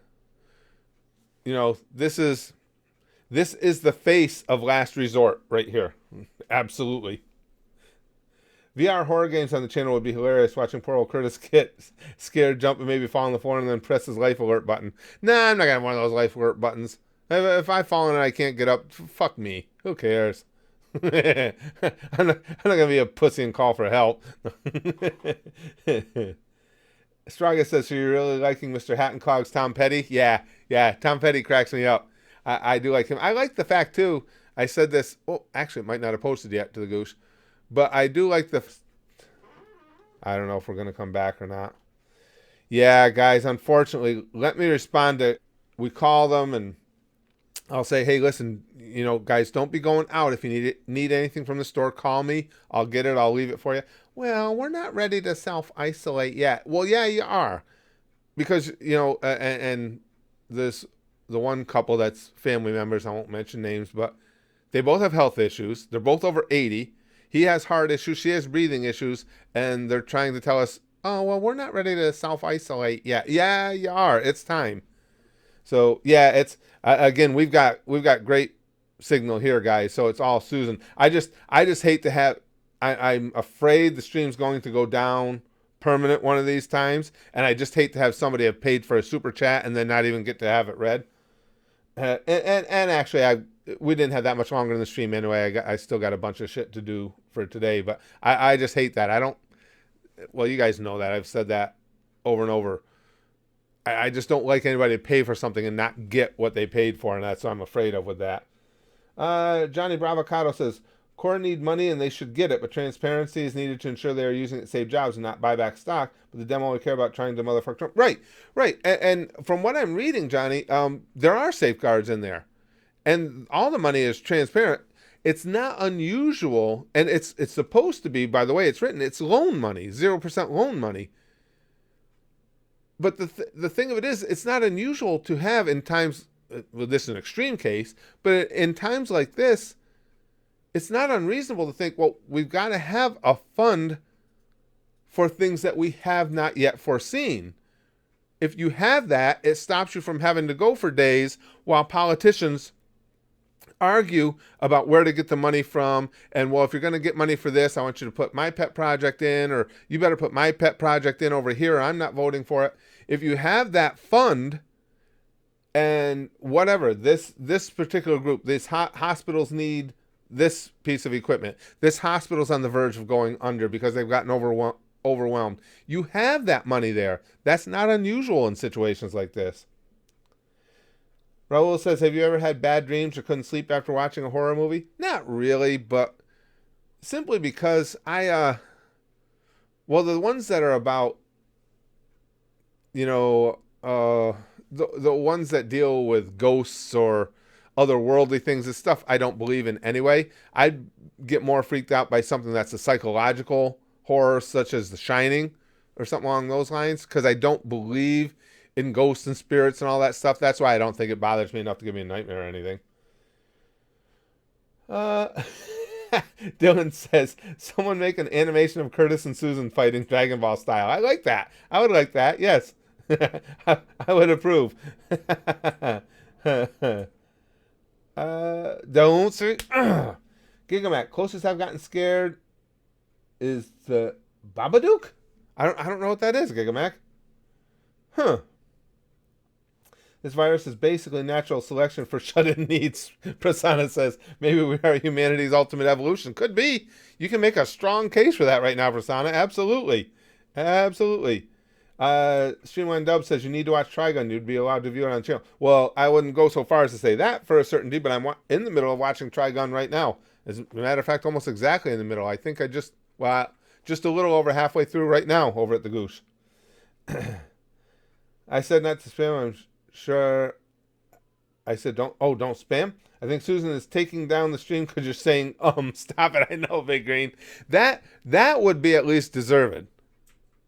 this is the face of last resort right here. Absolutely. VR horror games on the channel would be hilarious. Watching poor old Curtis get scared, jump, and maybe fall on the floor and then press his life alert button. Nah, I'm not going to have one of those life alert buttons. If I fall and I can't get up, fuck me. Who cares? I'm not going to be a pussy and call for help. Straga says, so you're really liking Mr. Hattenclog's Tom Petty? Yeah, Tom Petty cracks me up. I do like him. I like the fact, too, I said this, actually, it might not have posted yet to the Goosh, but I do like I don't know if we're going to come back or not. Yeah, guys, unfortunately, let me respond to, we call them and I'll say, hey, listen, guys, don't be going out. If you need anything from the store, call me. I'll get it. I'll leave it for you. Well, we're not ready to self-isolate yet. Well, yeah, you are. Because, and the one couple that's family members, I won't mention names, but they both have health issues. They're both over 80. He has heart issues. She has breathing issues. And they're trying to tell us, oh, well, we're not ready to self-isolate yet. Yeah, you are. It's time. So, yeah, it's, again, we've got great signal here, guys. So it's all Susan. I just hate to have, I'm afraid the stream's going to go down permanent one of these times. And I just hate to have somebody have paid for a super chat and then not even get to have it read. And actually, we didn't have that much longer in the stream anyway. I still got a bunch of shit to do for today, but I just hate that. Well, you guys know that. I've said that over and over. I just don't like anybody to pay for something and not get what they paid for, and that's what I'm afraid of with that. Johnny Bravocado says, Core need money and they should get it, but transparency is needed to ensure they are using it to save jobs and not buy back stock, but the demo only care about trying to motherfuck Trump. Right. And from what I'm reading, Johnny, there are safeguards in there. And all the money is transparent. It's not unusual, and it's supposed to be, by the way it's written, it's loan money, 0% loan money. But the thing of it is, it's not unusual to have in times, well, this is an extreme case, but in times like this, it's not unreasonable to think, well, we've got to have a fund for things that we have not yet foreseen. If you have that, it stops you from having to go for days while politicians argue about where to get the money from. And well, if you're going to get money for this, I want you to put my pet project in, or you better put my pet project in over here, or I'm not voting for it. If you have that fund, and whatever, this particular group, these hospitals need this piece of equipment, this hospital's on the verge of going under because they've gotten overwhelmed, you have that money there. That's not unusual in situations like this. Raul says, have you ever had bad dreams or couldn't sleep after watching a horror movie? Not really, but simply because well, the ones that are about, you know, the ones that deal with ghosts or otherworldly things and stuff, I don't believe in anyway. I'd get more freaked out by something that's a psychological horror, such as The Shining or something along those lines, because I don't believe in ghosts and spirits and all that stuff. That's why I don't think it bothers me enough to give me a nightmare or anything. Dylan says, someone make an animation of Curtis and Susan fighting Dragon Ball style. I like that. I would like that. Yes. I would approve. Don't say. Gigamac, closest I've gotten scared is the Babadook? I don't know what that is, Gigamac. Huh. This virus is basically natural selection for shut-in needs, Prasanna says. Maybe we are humanity's ultimate evolution. Could be. You can make a strong case for that right now, Prasanna. Absolutely. Absolutely. Streamline Dub says you need to watch Trigun. You'd be allowed to view it on the channel. Well, I wouldn't go so far as to say that for a certainty, but I'm in the middle of watching Trigun right now. As a matter of fact, almost exactly in the middle. I think I just a little over halfway through right now over at the Goosh. I said not to spam. I'm sure I said don't spam. I think Susan is taking down the stream because you're saying stop it. I know, Big Green. That would be at least deserved,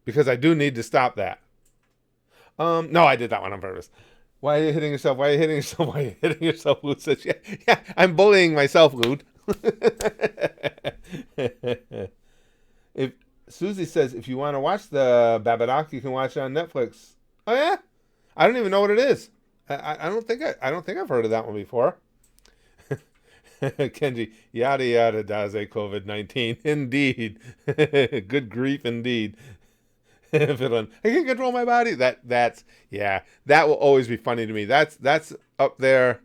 because I do need to stop that. No, I did that one on purpose. Why are you hitting yourself? Why are you hitting yourself? Why are you hitting yourself? Lute says, yeah, I'm bullying myself, Lute. If Susie says, if you want to watch the Babadook, you can watch it on Netflix. Oh yeah, I don't even know what it is. I don't think I've heard of that one before. Kenji, yada yada daze COVID-19. Indeed. Good grief indeed. Villain, I can control my body. That will always be funny to me. That's up there.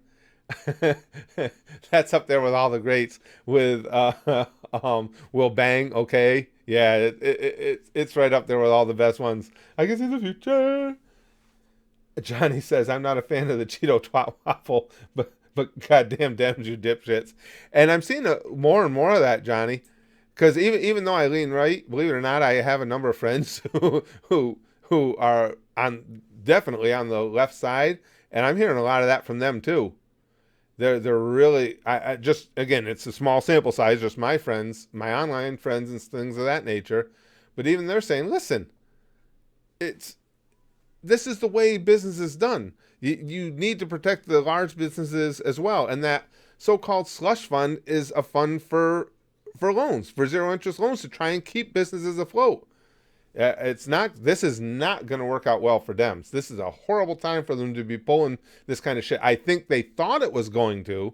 That's up there with all the greats. With Will Bang. Okay, yeah, it's right up there with all the best ones. I can see the future. Johnny says, I'm not a fan of the Cheeto twat waffle, but goddamn damn you dipshits. And I'm seeing more and more of that, Johnny. Because even though I lean right, believe it or not, I have a number of friends who are definitely on the left side, and I'm hearing a lot of that from them too. They're really, I just, again, it's a small sample size, just my friends, my online friends and things of that nature. But even they're saying, listen, this is the way business is done. You need to protect the large businesses as well. And that so-called slush fund is a fund for loans, for zero interest loans, to try and keep businesses afloat. This is not going to work out well for them. This is a horrible time for them to be pulling this kind of shit. I think they thought it was going to.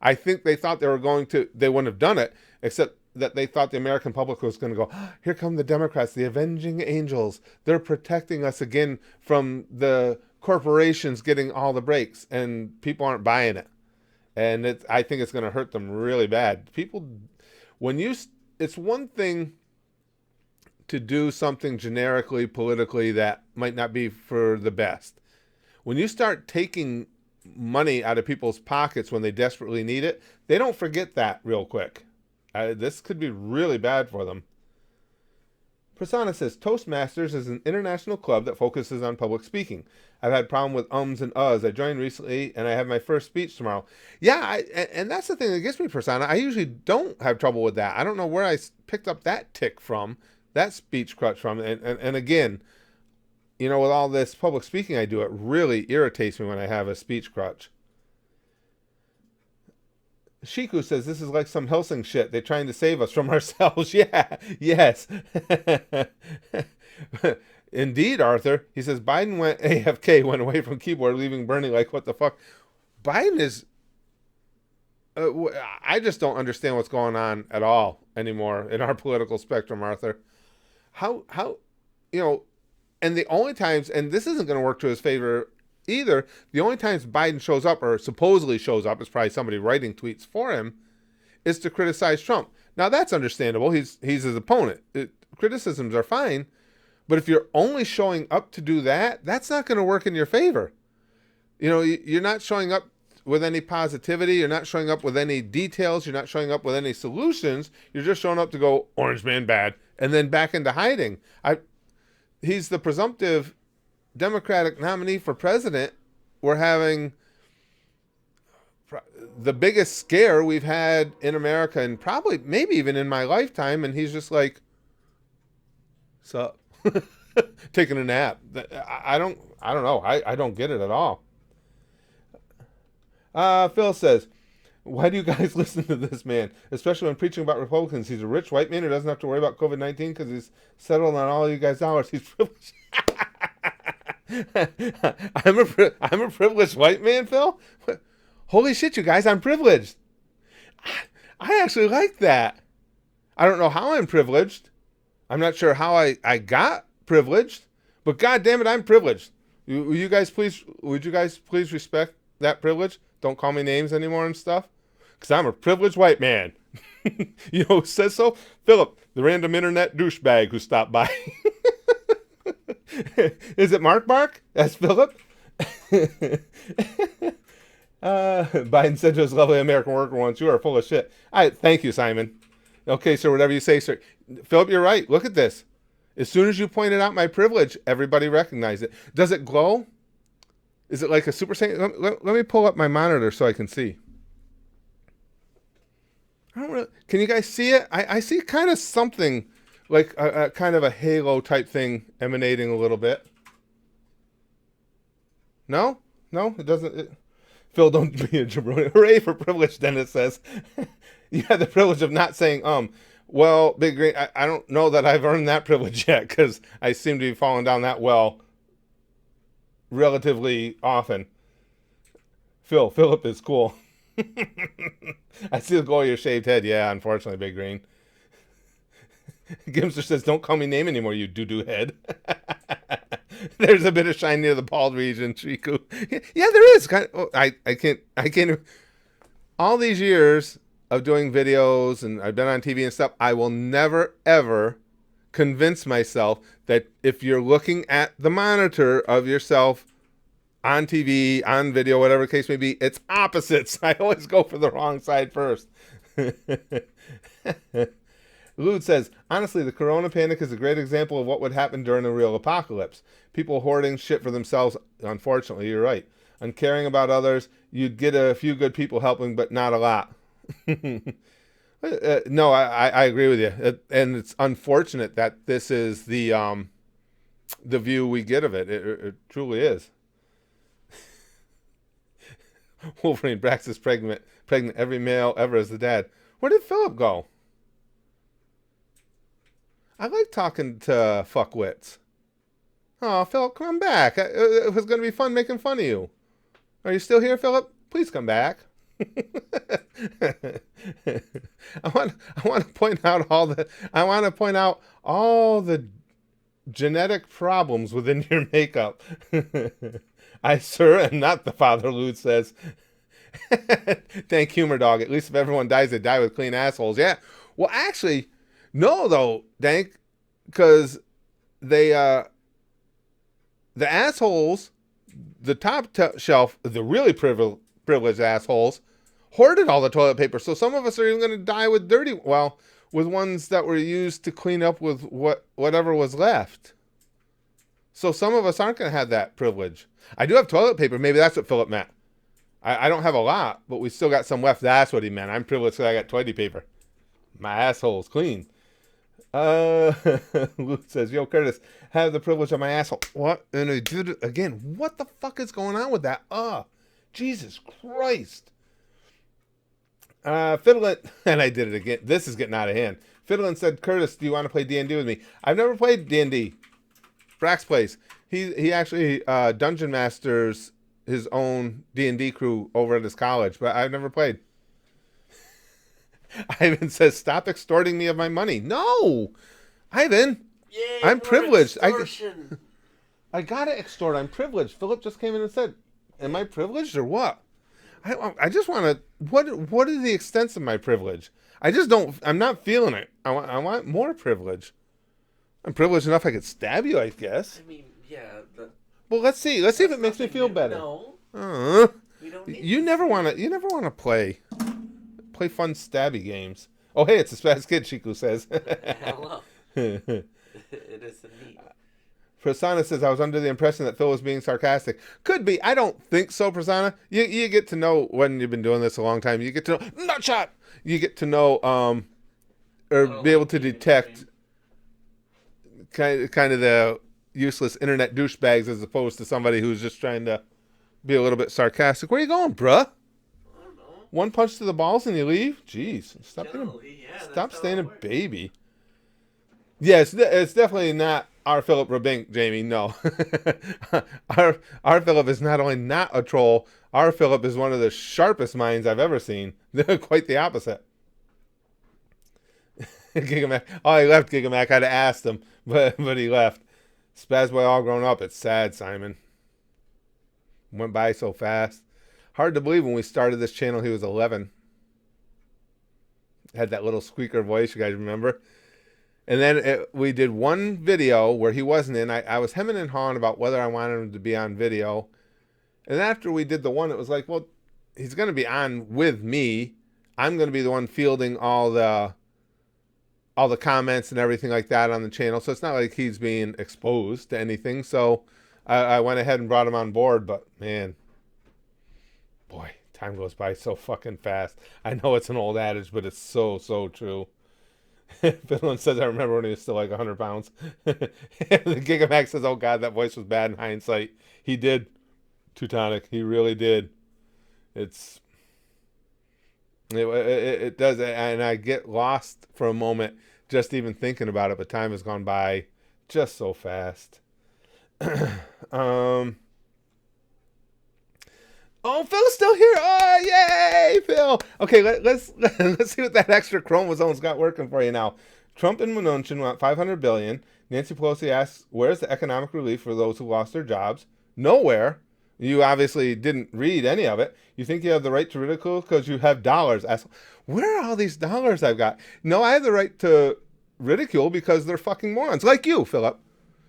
I think they thought they wouldn't have done it, except that they thought the American public was going to go, oh, here come the Democrats, the avenging angels. They're protecting us again from the corporations getting all the breaks, and people aren't buying it. And I think it's going to hurt them really bad. People, it's one thing to do something generically, politically, that might not be for the best. When you start taking money out of people's pockets when they desperately need it, they don't forget that real quick. This could be really bad for them. Prasanna says, Toastmasters is an international club that focuses on public speaking. I've had problem with ums and uhs. I joined recently, and I have my first speech tomorrow. Yeah, and that's the thing that gets me, Prasanna. I usually don't have trouble with that. I don't know where I picked up that tick from, that speech crutch from. And again, with all this public speaking I do, it really irritates me when I have a speech crutch. Shiku says, this is like some Helsing shit. They're trying to save us from ourselves. Yeah, yes. Indeed, Arthur. He says, Biden went AFK, went away from keyboard, leaving Bernie like, what the fuck? Biden is, I just don't understand what's going on at all anymore in our political spectrum, Arthur. How, you know, and the only times, and this isn't going to work to his favor either, the only times Biden shows up or supposedly shows up, is probably somebody writing tweets for him, is to criticize Trump. Now that's understandable. He's his opponent. Criticisms are fine, but if you're only showing up to do that, that's not going to work in your favor. You know, you're not showing up with any positivity. You're not showing up with any details. You're not showing up with any solutions. You're just showing up to go, orange man bad, and then back into hiding. He's the presumptive Democratic nominee for president. We're having the biggest scare we've had in America, and probably maybe even in my lifetime, and he's just like, sup? Taking a nap. I don't know. I don't get it at all. Phil says, why do you guys listen to this man? Especially when preaching about Republicans. He's a rich white man who doesn't have to worry about COVID-19 because he's settled on all you guys' dollars. He's privileged. I'm a privileged white man, Phil? Holy shit, you guys, I'm privileged. I actually like that. I don't know how I'm privileged. I'm not sure how I got privileged, but God damn it, I'm privileged. Would you guys please respect that privilege? Don't call me names anymore and stuff, because I'm a privileged white man. You know who says so? Philip, the random internet douchebag who stopped by. Is it Mark? That's Philip. Biden said to his lovely American worker once, "You are full of shit." Thank you, Simon. Okay, so whatever you say, sir. Philip, you're right. Look at this. As soon as you pointed out my privilege, everybody recognized it. Does it glow? Is it like a super saiyan? Let me pull up my monitor so I can see. I don't really, can you guys see it? I see kind of something like a kind of a halo type thing emanating a little bit. No, it doesn't. Phil, don't be a jabroni. Hooray for privilege, Dennis says. You had the privilege of not saying Well, Big Green, I don't know that I've earned that privilege yet, because I seem to be falling down that well relatively often. Philip is cool. I see the glow of your shaved head. Yeah, unfortunately, Big Green. Gimster says, don't call me name anymore, you doo-doo head. There's a bit of shine near the bald region, Chiku. Yeah, there is. I can't. All these years of doing videos, and I've been on TV and stuff, I will never, ever convince myself that if you're looking at the monitor of yourself on TV, on video, whatever the case may be, it's opposites. I always go for the wrong side first. Lude says, honestly, the corona panic is a great example of what would happen during a real apocalypse. People hoarding shit for themselves. Unfortunately, you're right. Uncaring about others, you'd get a few good people helping, but not a lot. No, I agree with you. And it's unfortunate that this is the view we get of it. It truly is. Wolverine Brax is pregnant. Every male ever is the dad. Where did Philip go? I like talking to fuckwits. Oh, Philip, come back. It was going to be fun making fun of you. Are you still here, Philip? Please come back. I want to point out all the genetic problems within your makeup. I, sir, am not the father, Lude says. Thank Humor Dog. At least if everyone dies, they die with clean assholes. Yeah. Well, actually, no, though, Dank, because the assholes, the top shelf, the really privileged assholes, hoarded all the toilet paper. So some of us are even going to die with with ones that were used to clean up with whatever was left. So some of us aren't going to have that privilege. I do have toilet paper. Maybe that's what Philip meant. I don't have a lot, but we still got some left. That's what he meant. I'm privileged because I got toilet paper. My asshole's clean. Luke says, yo, Curtis, have the privilege of my asshole. What? And I did it again. What the fuck is going on with that? Jesus Christ. Fiddlin, and I did it again. This is getting out of hand. Fiddlin said, Curtis, do you want to play D&D with me? I've never played D&D. Brax plays. He actually dungeon masters his own D&D crew over at his college, but I've never played. Ivan says, "Stop extorting me of my money." No, Ivan, Yay I'm for privileged. extortion! I gotta extort. I'm privileged. Philip just came in and said, "Am I privileged or what?" I just want to. What are the extents of my privilege? I just don't. I'm not feeling it. I want more privilege. I'm privileged enough I could stab you, I guess. I mean, yeah, Well, let's see. Let's see if it that's makes me nothing feel new. better. No, Uh, we don't need you to never see want it. to. You never want to play fun stabby games. Oh, hey, it's a spaz kid. Chiku says. Hello. It is indeed. Prasanna says, I was under the impression that Phil was being sarcastic. Could be. I don't think so, Prasanna. You get to know when you've been doing this a long time. You get to know, nut shot. You get to know, or Oh, be able like to being detect extreme. kind of the useless internet douchebags as opposed to somebody who's just trying to be a little bit sarcastic. Where you going, bruh? I don't know. One punch to the balls and you leave? Jeez. Generally, yeah, Stop that's how staying it a works. baby. Yes, it's definitely not our Philip Rabink, Jamie. No, our Philip is not only not a troll. Our Philip is one of the sharpest minds I've ever seen. Quite the opposite. Gigamac. Oh, he left. Gigamac. I'd have asked him, but he left. Spazboy all grown up. It's sad, Simon. Went by so fast. Hard to believe when we started this channel he was 11. Had that little squeaker voice. You guys remember? And then we did one video where he wasn't in. I was hemming and hawing about whether I wanted him to be on video. And after we did the one, it was like, well, he's going to be on with me. I'm going to be the one fielding all the comments and everything like that on the channel. So it's not like he's being exposed to anything. So I went ahead and brought him on board. But man, boy, time goes by so fucking fast. I know it's an old adage, but it's so true. Finland says, I remember when he was still like 100 pounds. The Gigamax says, oh God, that voice was bad in hindsight. He did, Teutonic. He really did. It does. And I get lost for a moment just even thinking about it, but time has gone by just so fast. Oh, Phil's still here! Oh, yay, Phil! Okay, let's see what that extra chromosome's got working for you now. Trump and Mnuchin want $500 billion. Nancy Pelosi asks, "Where's the economic relief for those who lost their jobs?" Nowhere. You obviously didn't read any of it. You think you have the right to ridicule because you have dollars. Where are all these dollars I've got? No, I have the right to ridicule because they're fucking morons, like you, Philip.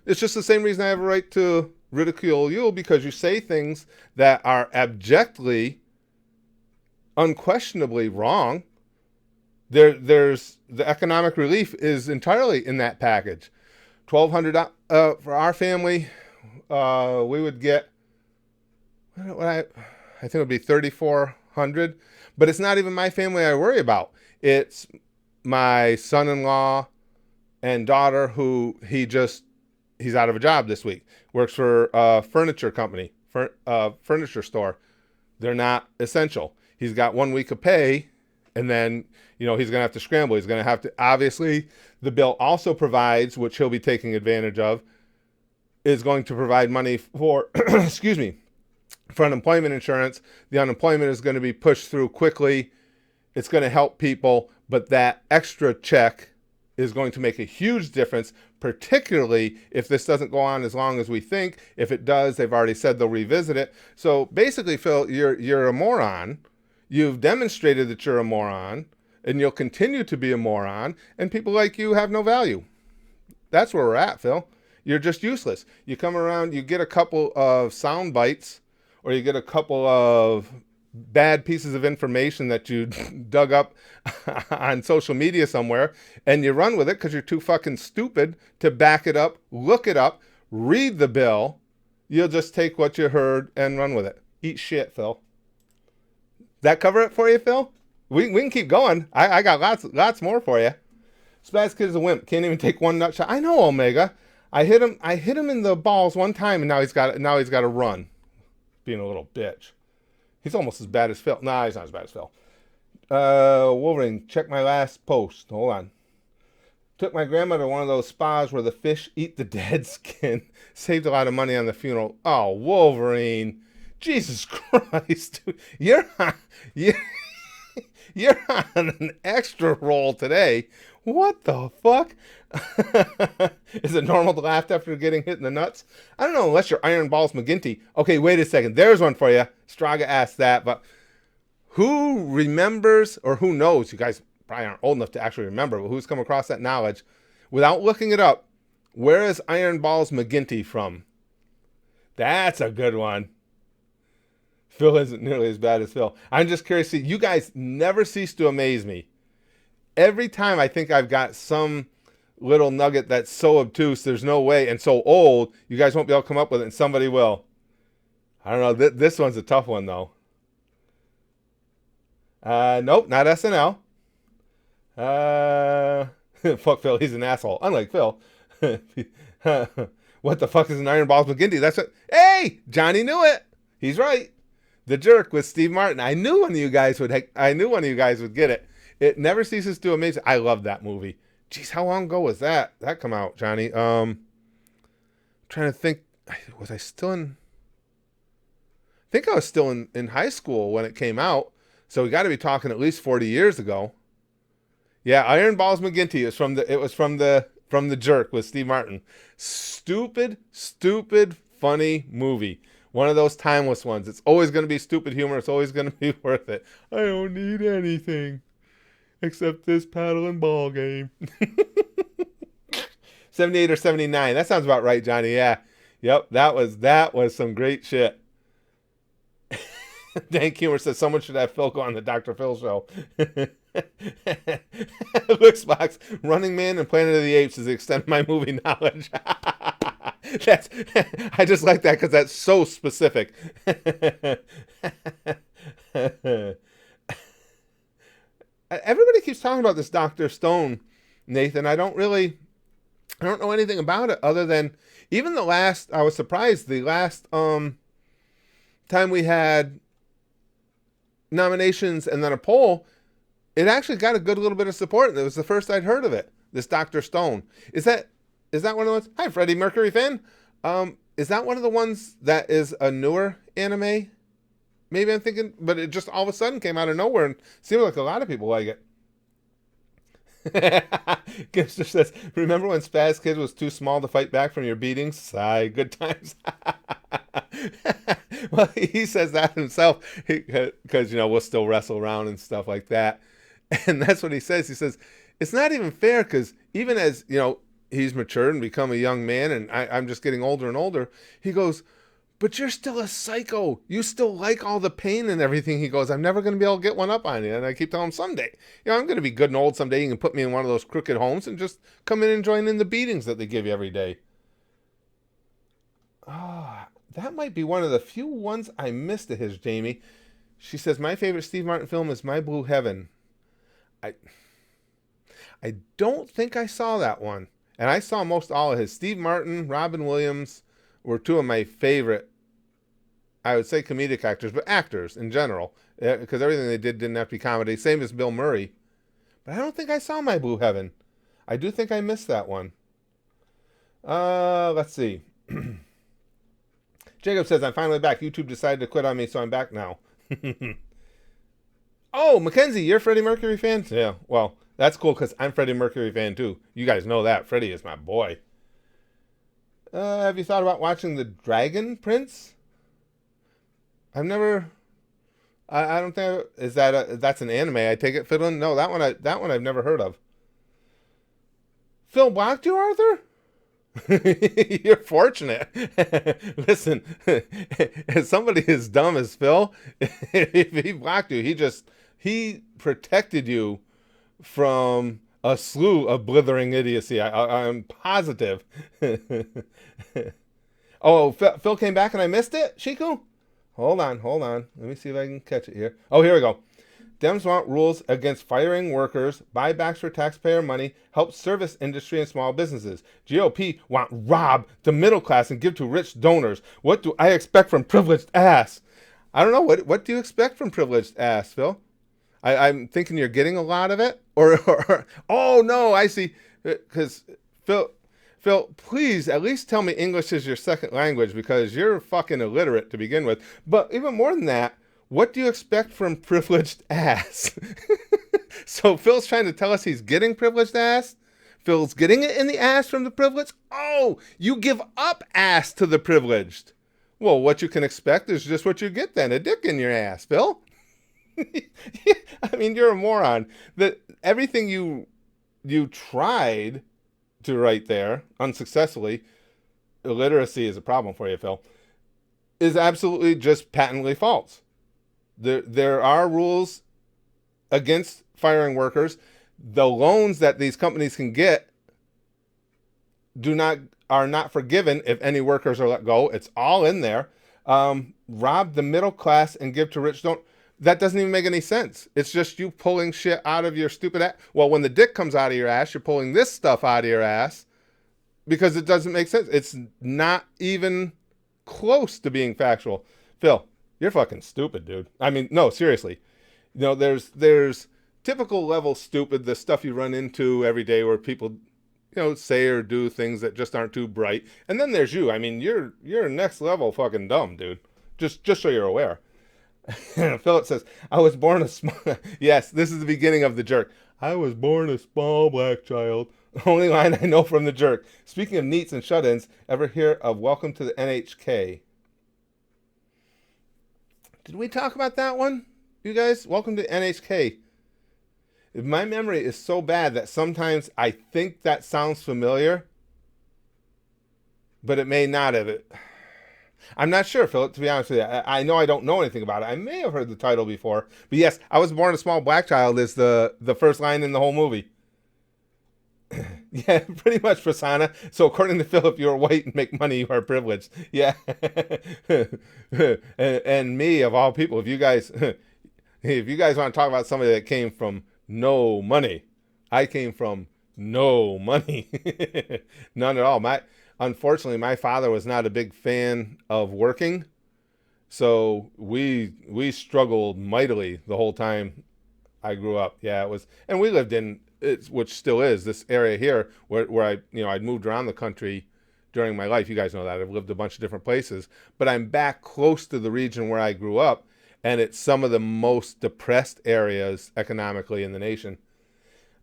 It's just the same reason I have a right to ridicule you, because you say things that are abjectly, unquestionably wrong. There's the economic relief is entirely in that package. $1,200 for our family. We would get what I think it would be $3,400. But it's not even my family I worry about. It's my son-in-law and daughter who he's out of a job this week. Works for a furniture company, furniture store. They're not essential. He's got 1 week of pay, and then he's going to have to scramble. He's going to have to, obviously, the bill also provides, which he'll be taking advantage of, is going to provide money for, excuse me, for unemployment insurance. The unemployment is going to be pushed through quickly. It's going to help people, but that extra check is going to make a huge difference, particularly if this doesn't go on as long as we think. If it does, they've already said they'll revisit it. So basically, Phil, you're a moron. You've demonstrated that you're a moron, and you'll continue to be a moron, and people like you have no value. That's where we're at, Phil. You're just useless. You come around, you get a couple of sound bites, or you get a couple of bad pieces of information that you dug up on social media somewhere, and you run with it because you're too fucking stupid to back it up, look it up, read the bill. You'll just take what you heard and run with it. Eat shit, Phil. That cover it for you, Phil? We can keep going. I got lots more for you. Spaz Kid is a wimp. Can't even take one nut shot. I know, Omega. I hit him in the balls one time, and now he's got to run. Being a little bitch. He's almost as bad as Phil. Nah, he's not as bad as Phil. Wolverine, check my last post. Hold on. Took my grandmother to one of those spas where the fish eat the dead skin. Saved a lot of money on the funeral. Oh, Wolverine. Jesus Christ. You're You're on an extra roll today. What the fuck? Is it normal to laugh after getting hit in the nuts? I don't know, unless you're Iron Balls McGinty. Okay, wait a second. There's one for you. Straga asked that, but who remembers or who knows? You guys probably aren't old enough to actually remember, but who's come across that knowledge without looking it up? Where is Iron Balls McGinty from? That's a good one. Phil isn't nearly as bad as Phil. I'm just curious. See, you guys never cease to amaze me. Every time I think I've got some little nugget that's so obtuse, there's no way, and so old, you guys won't be able to come up with it, and somebody will. I don't know. This one's a tough one, though. Nope, not SNL. Fuck Phil, he's an asshole. Unlike Phil. What the fuck is an Iron Balls McGinty? That's what. Hey, Johnny knew it. He's right. The Jerk with Steve Martin. I knew one of you guys would get it. It never ceases to amaze me. I love that movie. Jeez, how long ago was that? That come out, Johnny? Trying to think. Was I still in? I think I was still in high school when it came out. So we got to be talking at least 40 years ago. Yeah, Iron Balls McGinty is from the Jerk with Steve Martin. Stupid, funny movie. One of those timeless ones. It's always going to be stupid humor. It's always going to be worth it. I don't need anything except this paddle and ball game. 78 or 79. That sounds about right, Johnny. Yeah. Yep, that was some great shit. Dank Humor says someone should have Phil go on the Dr. Phil show. Looks Box, Running Man and Planet of the Apes is the extent of my movie knowledge. I just like that because that's so specific. Everybody keeps talking about this Dr. Stone, Nathan. I don't know anything about it other than even I was surprised the last time we had nominations and then a poll, it actually got a good little bit of support. It was the first I'd heard of it. This Dr. Stone. Is that one of the ones? Hi, Freddie Mercury fan. Is that one of the ones that is a newer anime? Maybe I'm thinking, but it just all of a sudden came out of nowhere and seemed like a lot of people like it. Gipster says, remember when Spaz Kid was too small to fight back from your beatings? Sigh, good times. Well, he says that himself because, we'll still wrestle around and stuff like that. And that's what he says. He says, it's not even fair because even as, he's matured and become a young man and I'm just getting older and older, he goes, but you're still a psycho. You still like all the pain and everything. He goes, I'm never going to be able to get one up on you. And I keep telling him someday, I'm going to be good and old someday. You can put me in one of those crooked homes and just come in and join in the beatings that they give you every day. That might be one of the few ones I missed of his, Jamie. She says, my favorite Steve Martin film is My Blue Heaven. I don't think I saw that one. And I saw most all of his. Steve Martin, Robin Williams were two of my favorite, I would say comedic actors, but actors in general. Because everything they didn't have to be comedy. Same as Bill Murray. But I don't think I saw My Blue Heaven. I do think I missed that one. Let's see. Jacob says, I'm finally back. YouTube decided to quit on me, so I'm back now. Oh, Mackenzie, you're a Freddie Mercury fan? Yeah, well, that's cool because I'm a Freddie Mercury fan too. You guys know that. Freddie is my boy. Have you thought about watching The Dragon Prince? I've never... I don't think... That's an anime, I take it, Fiddlin'? No, that one I've never heard of. Phil blocked you, Arthur? You're fortunate. Listen, as somebody as dumb as Phil, if he blocked you, he protected you from a slew of blithering idiocy. I'm positive. Oh, Phil came back and I missed it, Shiku? Hold on. Let me see if I can catch it here. Oh, here we go. Dems want rules against firing workers, buybacks for taxpayer money, help service industry and small businesses. GOP want rob the middle class and give to rich donors. What do I expect from privileged ass? I don't know. What do you expect from privileged ass, Phil? I'm thinking you're getting a lot of it. Or oh, no, I see. Because, Phil, please at least tell me English is your second language because you're fucking illiterate to begin with. But even more than that, What do you expect from privileged ass? So Phil's trying to tell us he's getting privileged ass. Phil's getting it in the ass from the privileged. Oh, you give up ass to the privileged. Well, what you can expect is just what you get then, a dick in your ass, Phil. I mean, you're a moron. That everything you tried to write there unsuccessfully, illiteracy is a problem for you, Phil, is absolutely just patently false. There are rules against firing workers. The loans that these companies can get are not forgiven if any workers are let go. It's all in there. Rob the middle class and give to rich. Don't. That doesn't even make any sense. It's just you pulling shit out of your stupid ass. Well, when the dick comes out of your ass, you're pulling this stuff out of your ass because it doesn't make sense. It's not even close to being factual. Phil, you're fucking stupid, dude. I mean, no, seriously. There's typical level stupid, the stuff you run into every day where people, say or do things that just aren't too bright. And then there's you. I mean, you're next level fucking dumb, dude. Just so you're aware. Philip says, I was born a small... Yes, this is the beginning of the jerk. I was born a small black child. Only line I know from the jerk. Speaking of neats and shut-ins, ever hear of Welcome to the NHK? Did we talk about that one? You guys? Welcome to NHK. My memory is so bad that sometimes I think that sounds familiar, but it may not have. I'm not sure, Philip, to be honest with you. I know I don't know anything about it. I may have heard the title before. But yes, I was born a small black child is the first line in the whole movie. Yeah, pretty much, Prasanna. So according to Philip, you're white and make money, you are privileged. Yeah. and me, of all people, if you guys want to talk about somebody that came from no money, I came from no money. None at all. Unfortunately, my father was not a big fan of working, so we struggled mightily the whole time I grew up. Yeah, it was, and we lived in which still is this area here where I'd moved around the country during my life. You guys know that I've lived a bunch of different places, but I'm back close to the region where I grew up, and it's some of the most depressed areas economically in the nation.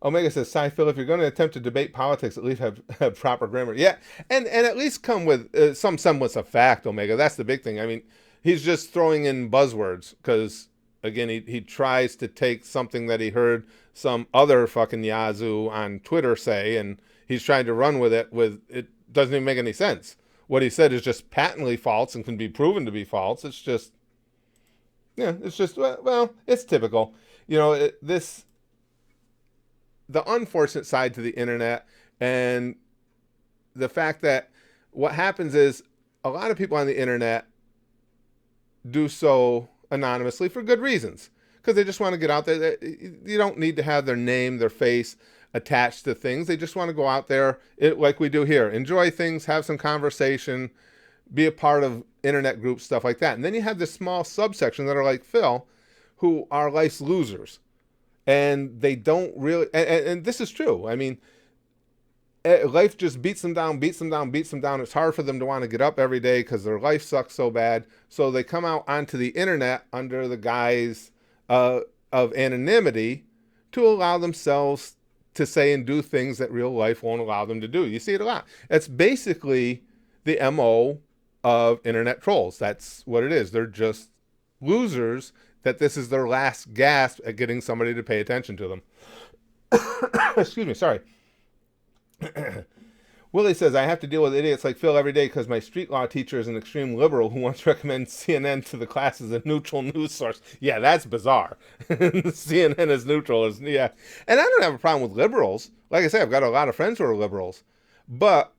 Omega says, Cy Phil, if you're going to attempt to debate politics, at least have proper grammar. Yeah, and at least come with some semblance of fact, Omega. That's the big thing. I mean, he's just throwing in buzzwords because, again, he tries to take something that he heard some other fucking yazoo on Twitter say, and he's trying to run with it. It doesn't even make any sense. What he said is just patently false and can be proven to be false. It's just, it's typical. The unfortunate side to the internet and the fact that what happens is a lot of people on the internet do so anonymously for good reasons because they just want to get out there. You don't need to have their name, their face attached to things. They just want to go out there like we do here, enjoy things, have some conversation, be a part of internet groups, stuff like that. And then you have this small subsection that are like Phil, who are life's losers. And they don't really, and this is true. I mean, life just beats them down. It's hard for them to want to get up every day because their life sucks so bad. So they come out onto the internet under the guise of anonymity to allow themselves to say and do things that real life won't allow them to do. You see it a lot. It's basically the MO of internet trolls. That's what it is. They're just losers that this is their last gasp at getting somebody to pay attention to them. Excuse me, sorry. Willie says, I have to deal with idiots like Phil every day because my street law teacher is an extreme liberal who wants to recommend CNN to the class as a neutral news source. Yeah, that's bizarre. CNN is neutral. Yeah. And I don't have a problem with liberals. Like I say, I've got a lot of friends who are liberals. But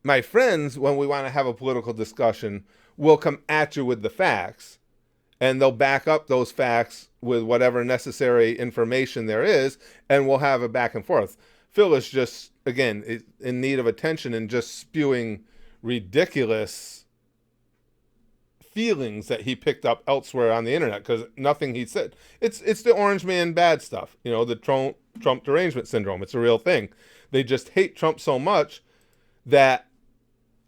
my friends, when we want to have a political discussion, will come at you with the facts. And they'll back up those facts with whatever necessary information there is, and we'll have a back and forth. Phil is just, again, in need of attention and just spewing ridiculous feelings that he picked up elsewhere on the internet because nothing he said. It's the orange man bad stuff, the Trump derangement syndrome. It's a real thing. They just hate Trump so much that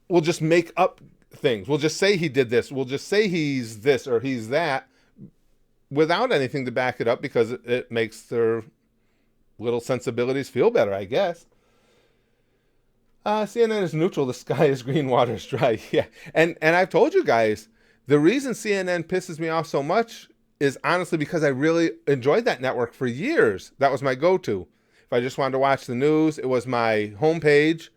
we'll just make up things. We'll just say he did this. We'll just say he's this or he's that without anything to back it up because it makes their little sensibilities feel better, I guess. CNN is neutral. The sky is green, water is dry. Yeah, and I've told you guys the reason CNN pisses me off so much is honestly because I really enjoyed that network for years. That was my go-to. If I just wanted to watch the news, it was my homepage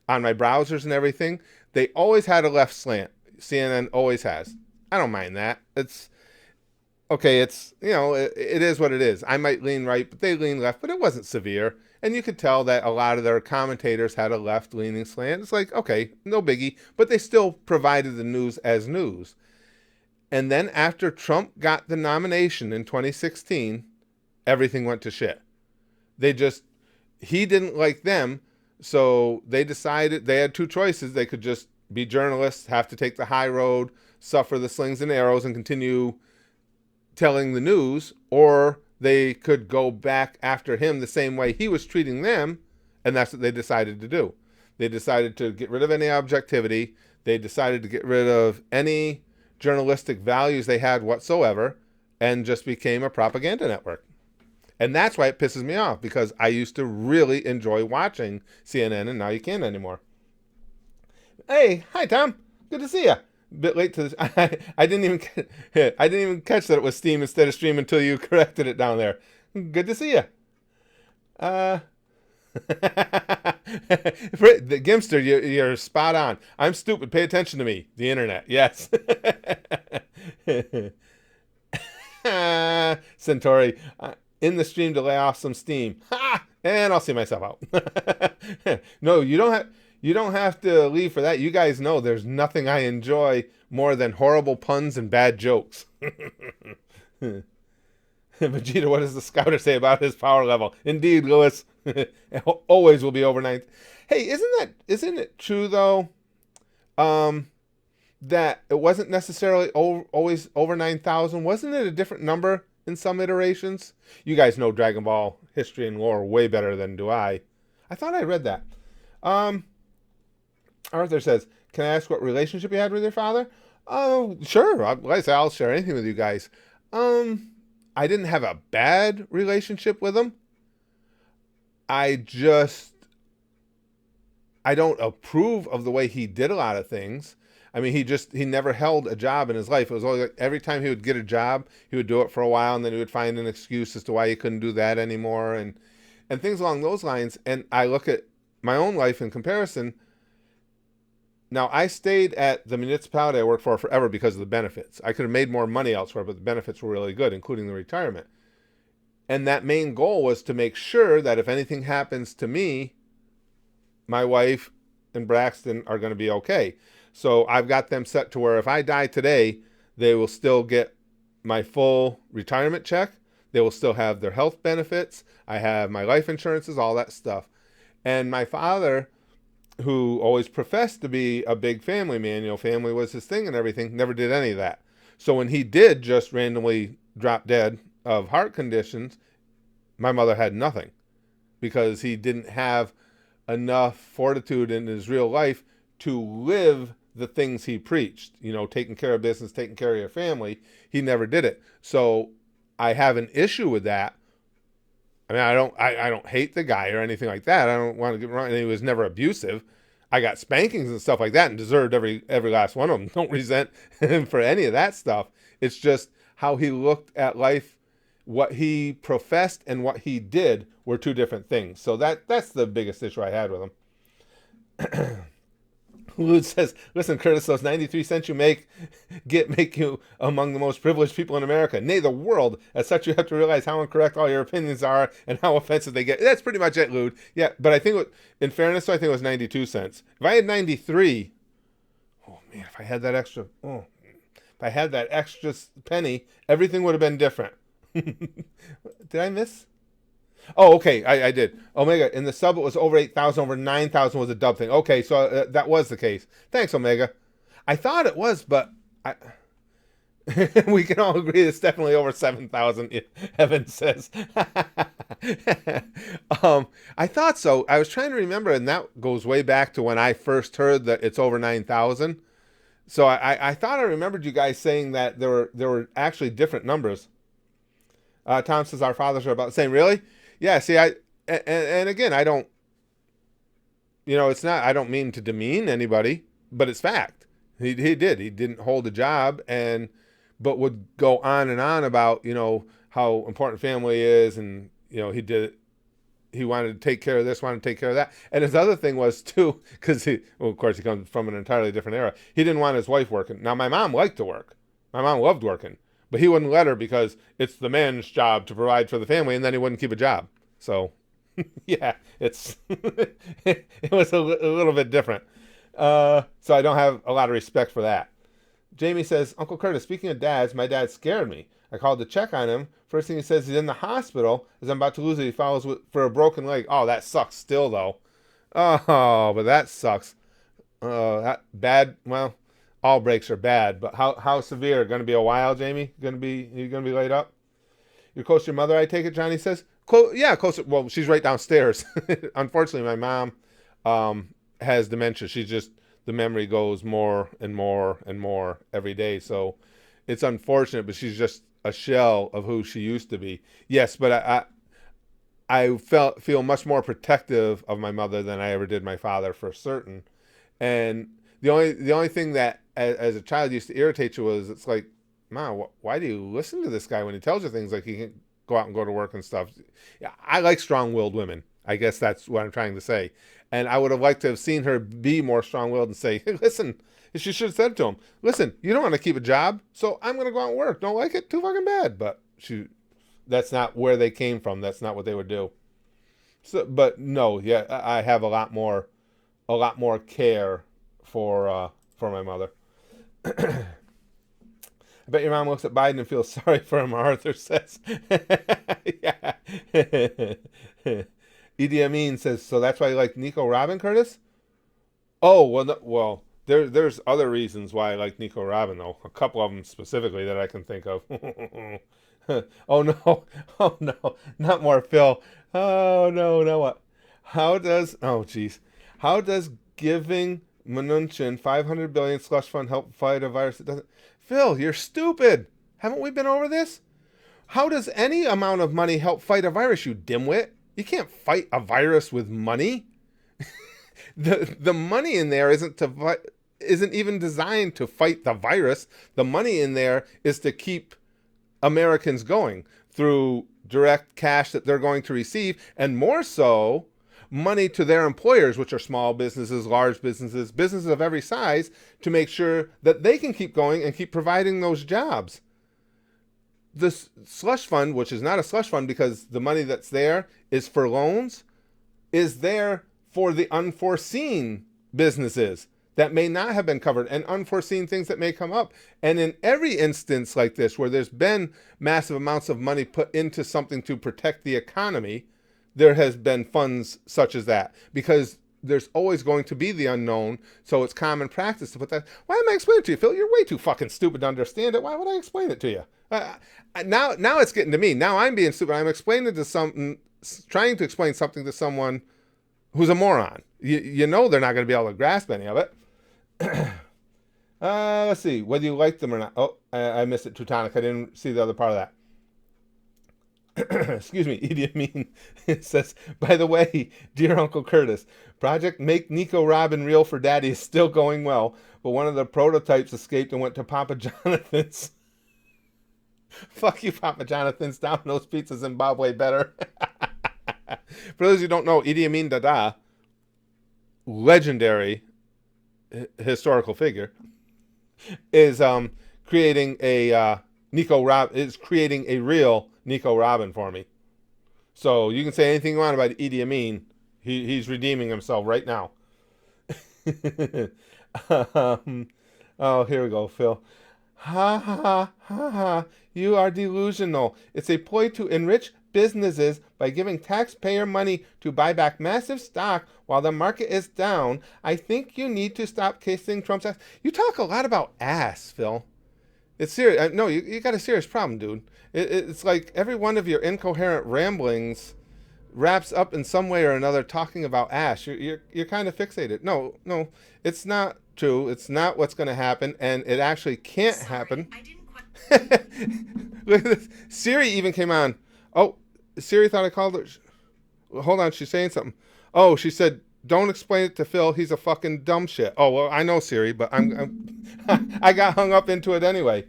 on my browsers and everything. They always had a left slant. CNN always has. I don't mind that. It's okay. It's, it is what it is. I might lean right, but they lean left, but it wasn't severe. And you could tell that a lot of their commentators had a left-leaning slant. It's like, okay, no biggie, but they still provided the news as news. And then after Trump got the nomination in 2016, everything went to shit. He didn't like them, so they decided they had two choices. They could just be journalists, have to take the high road, suffer the slings and arrows, and continue telling the news, or they could go back after him the same way he was treating them, and that's what they decided to do. They decided to get rid of any objectivity. They decided to get rid of any journalistic values they had whatsoever, and just became a propaganda network. And that's why it pisses me off, because I used to really enjoy watching CNN, and now you can't anymore. Hey, hi Tom, good to see you. Bit late to this. I didn't even catch that it was Steam instead of Stream until you corrected it down there. Good to see you. The Gimster, you're spot on. I'm stupid. Pay attention to me. The internet. Yes. Centauri, in the stream to lay off some steam. Ha! And I'll see myself out. No, you don't have to leave for that. You guys know there's nothing I enjoy more than horrible puns and bad jokes. Vegeta, what does the scouter say about his power level? Indeed, Lewis. Always will be over 9. Hey, isn't it true though? That it wasn't necessarily always over 9,000. Wasn't it a different number in some iterations? You guys know Dragon Ball history and lore way better than do I. I thought I read that. Arthur says, can I ask what relationship you had with your father? Oh, sure. I'll share anything with you guys. I didn't have a bad relationship with him. I don't approve of the way he did a lot of things. I mean, he never held a job in his life. It was always like every time he would get a job, he would do it for a while, and then he would find an excuse as to why he couldn't do that anymore, and things along those lines. And I look at my own life in comparison. Now, I stayed at the municipality I worked for forever because of the benefits. I could have made more money elsewhere, but the benefits were really good, including the retirement. And that main goal was to make sure that if anything happens to me, my wife and Braxton are going to be okay. So I've got them set to where if I die today, they will still get my full retirement check. They will still have their health benefits. I have my life insurances, all that stuff. And my father, who always professed to be a big family man, family was his thing and everything, never did any of that. So when he did just randomly drop dead of heart conditions, my mother had nothing because he didn't have enough fortitude in his real life to live the things he preached, taking care of business, taking care of your family. He never did it. So I have an issue with that. I mean, I don't hate the guy or anything like that. I don't want to get wrong. And he was never abusive. I got spankings and stuff like that and deserved every last one of them. Don't resent him for any of that stuff. It's just how he looked at life. What he professed and what he did were two different things. So that's the biggest issue I had with him. Lude says, listen, Curtis, those 93 cents you make you among the most privileged people in America, nay, the world. As such, you have to realize how incorrect all your opinions are and how offensive they get. That's pretty much it, Lude. Yeah, but I think, in fairness, I think it was 92 cents. If I had 93, oh, man, if I had that extra penny, everything would have been different. Did I miss? Oh, okay, I did. Omega, in the sub, it was over 8,000, over 9,000 was a dub thing. Okay, so that was the case. Thanks, Omega. I thought it was, but we can all agree it's definitely over 7,000, Evan says. I thought so. I was trying to remember, and that goes way back to when I first heard that it's over 9,000. So I thought I remembered you guys saying that there were actually different numbers. Tom says our fathers are about the same. Really? Yeah. See, and again, I don't. It's not. I don't mean to demean anybody, but it's fact. He did. He didn't hold a job, but would go on and on about how important family is, and he did. He wanted to take care of this, wanted to take care of that, and his other thing was too, because of course, he comes from an entirely different era. He didn't want his wife working. Now, my mom liked to work. My mom loved working, but he wouldn't let her because it's the man's job to provide for the family, and then he wouldn't keep a job. So yeah, it's it was a little bit different. So I don't have a lot of respect for that. Jamie says, Uncle Curtis, speaking of dads, my dad scared me. I called to check on him. First thing he says, he's in the hospital as I'm about to lose it. He follows for a broken leg. Oh, that sucks still, though. Oh, but that sucks. That bad. Well, all breaks are bad, but how severe? Going to be a while, Jamie? You gonna be laid up? You're close to your mother, I take it, Johnny says. Yeah, close. Well, she's right downstairs. Unfortunately, my mom has dementia. She's just, the memory goes more and more and more every day. So it's unfortunate, but she's just a shell of who she used to be. Yes, but I feel much more protective of my mother than I ever did my father, for certain. And the only thing that as a child used to irritate you was, it's like, Mom, why do you listen to this guy when he tells you things like he can go out and go to work and stuff? Yeah, I like strong-willed women. I guess that's what I'm trying to say. And I would have liked to have seen her be more strong-willed and say, hey, listen, she should have said to him, listen, you don't want to keep a job, so I'm going to go out and work. Don't like it? Too fucking bad. But that's not where they came from. That's not what they would do. So, but no, yeah, I have a lot more care for my mother. I bet your mom looks at Biden and feels sorry for him, Arthur says. Yeah. Idi Amin says, so that's why you like Nico Robin, Curtis? Oh, well, no, there's other reasons why I like Nico Robin, though. A couple of them specifically that I can think of. Oh, no. Oh, no. Not more, Phil. Oh, no. What? Geez. How does giving Mnuchin 500 billion slush fund help fight a virus that doesn't... Phil, you're stupid. Haven't we been over this? How does any amount of money help fight a virus, you dimwit? You can't fight a virus with money. The money in there isn't even designed to fight the virus. The money in there is to keep Americans going through direct cash that they're going to receive, and more so, money to their employers, which are small businesses, large businesses, businesses of every size, to make sure that they can keep going and keep providing those jobs. This slush fund, which is not a slush fund because the money that's there is for loans, is there for the unforeseen businesses that may not have been covered and unforeseen things that may come up. And in every instance like this, where there's been massive amounts of money put into something to protect the economy, there has been funds such as that, because there's always going to be the unknown. So it's common practice to put that. Why am I explaining it to you, Phil? You're way too fucking stupid to understand it. Why would I explain it to you? Now it's getting to me. Now I'm being stupid. I'm trying to explain something to someone who's a moron. They're not going to be able to grasp any of it. Let's see, whether you like them or not. Oh, I missed it, Teutonic. I didn't see the other part of that. Excuse me, Idi Amin. It says, by the way, dear Uncle Curtis, Project Make Nico Robin Real for Daddy is still going well, but one of the prototypes escaped and went to Papa Jonathan's. Fuck you, Papa Jonathan's. Domino's Pizza Zimbabwe better. For those who don't know, Idi Amin Dada, legendary historical figure, is creating a creating a real Nico Robin for me. So you can say anything you want about Idi Amin. He's redeeming himself right now. Oh, here we go, Phil. Ha ha ha ha ha. You are delusional. It's a ploy to enrich businesses by giving taxpayer money to buy back massive stock while the market is down. I think you need to stop kissing Trump's ass. You talk a lot about ass, Phil. It's serious. No, you got a serious problem, dude. It's like every one of your incoherent ramblings wraps up in some way or another talking about ass. You're kind of fixated. No, it's not true. It's not what's going to happen, and it actually can't happen. Look at this. Siri even came on. Oh, Siri thought I called her. Hold on, she's saying something. Oh, she said, "Don't explain it to Phil. He's a fucking dumb shit." Oh well, I know Siri, but I got hung up into it anyway.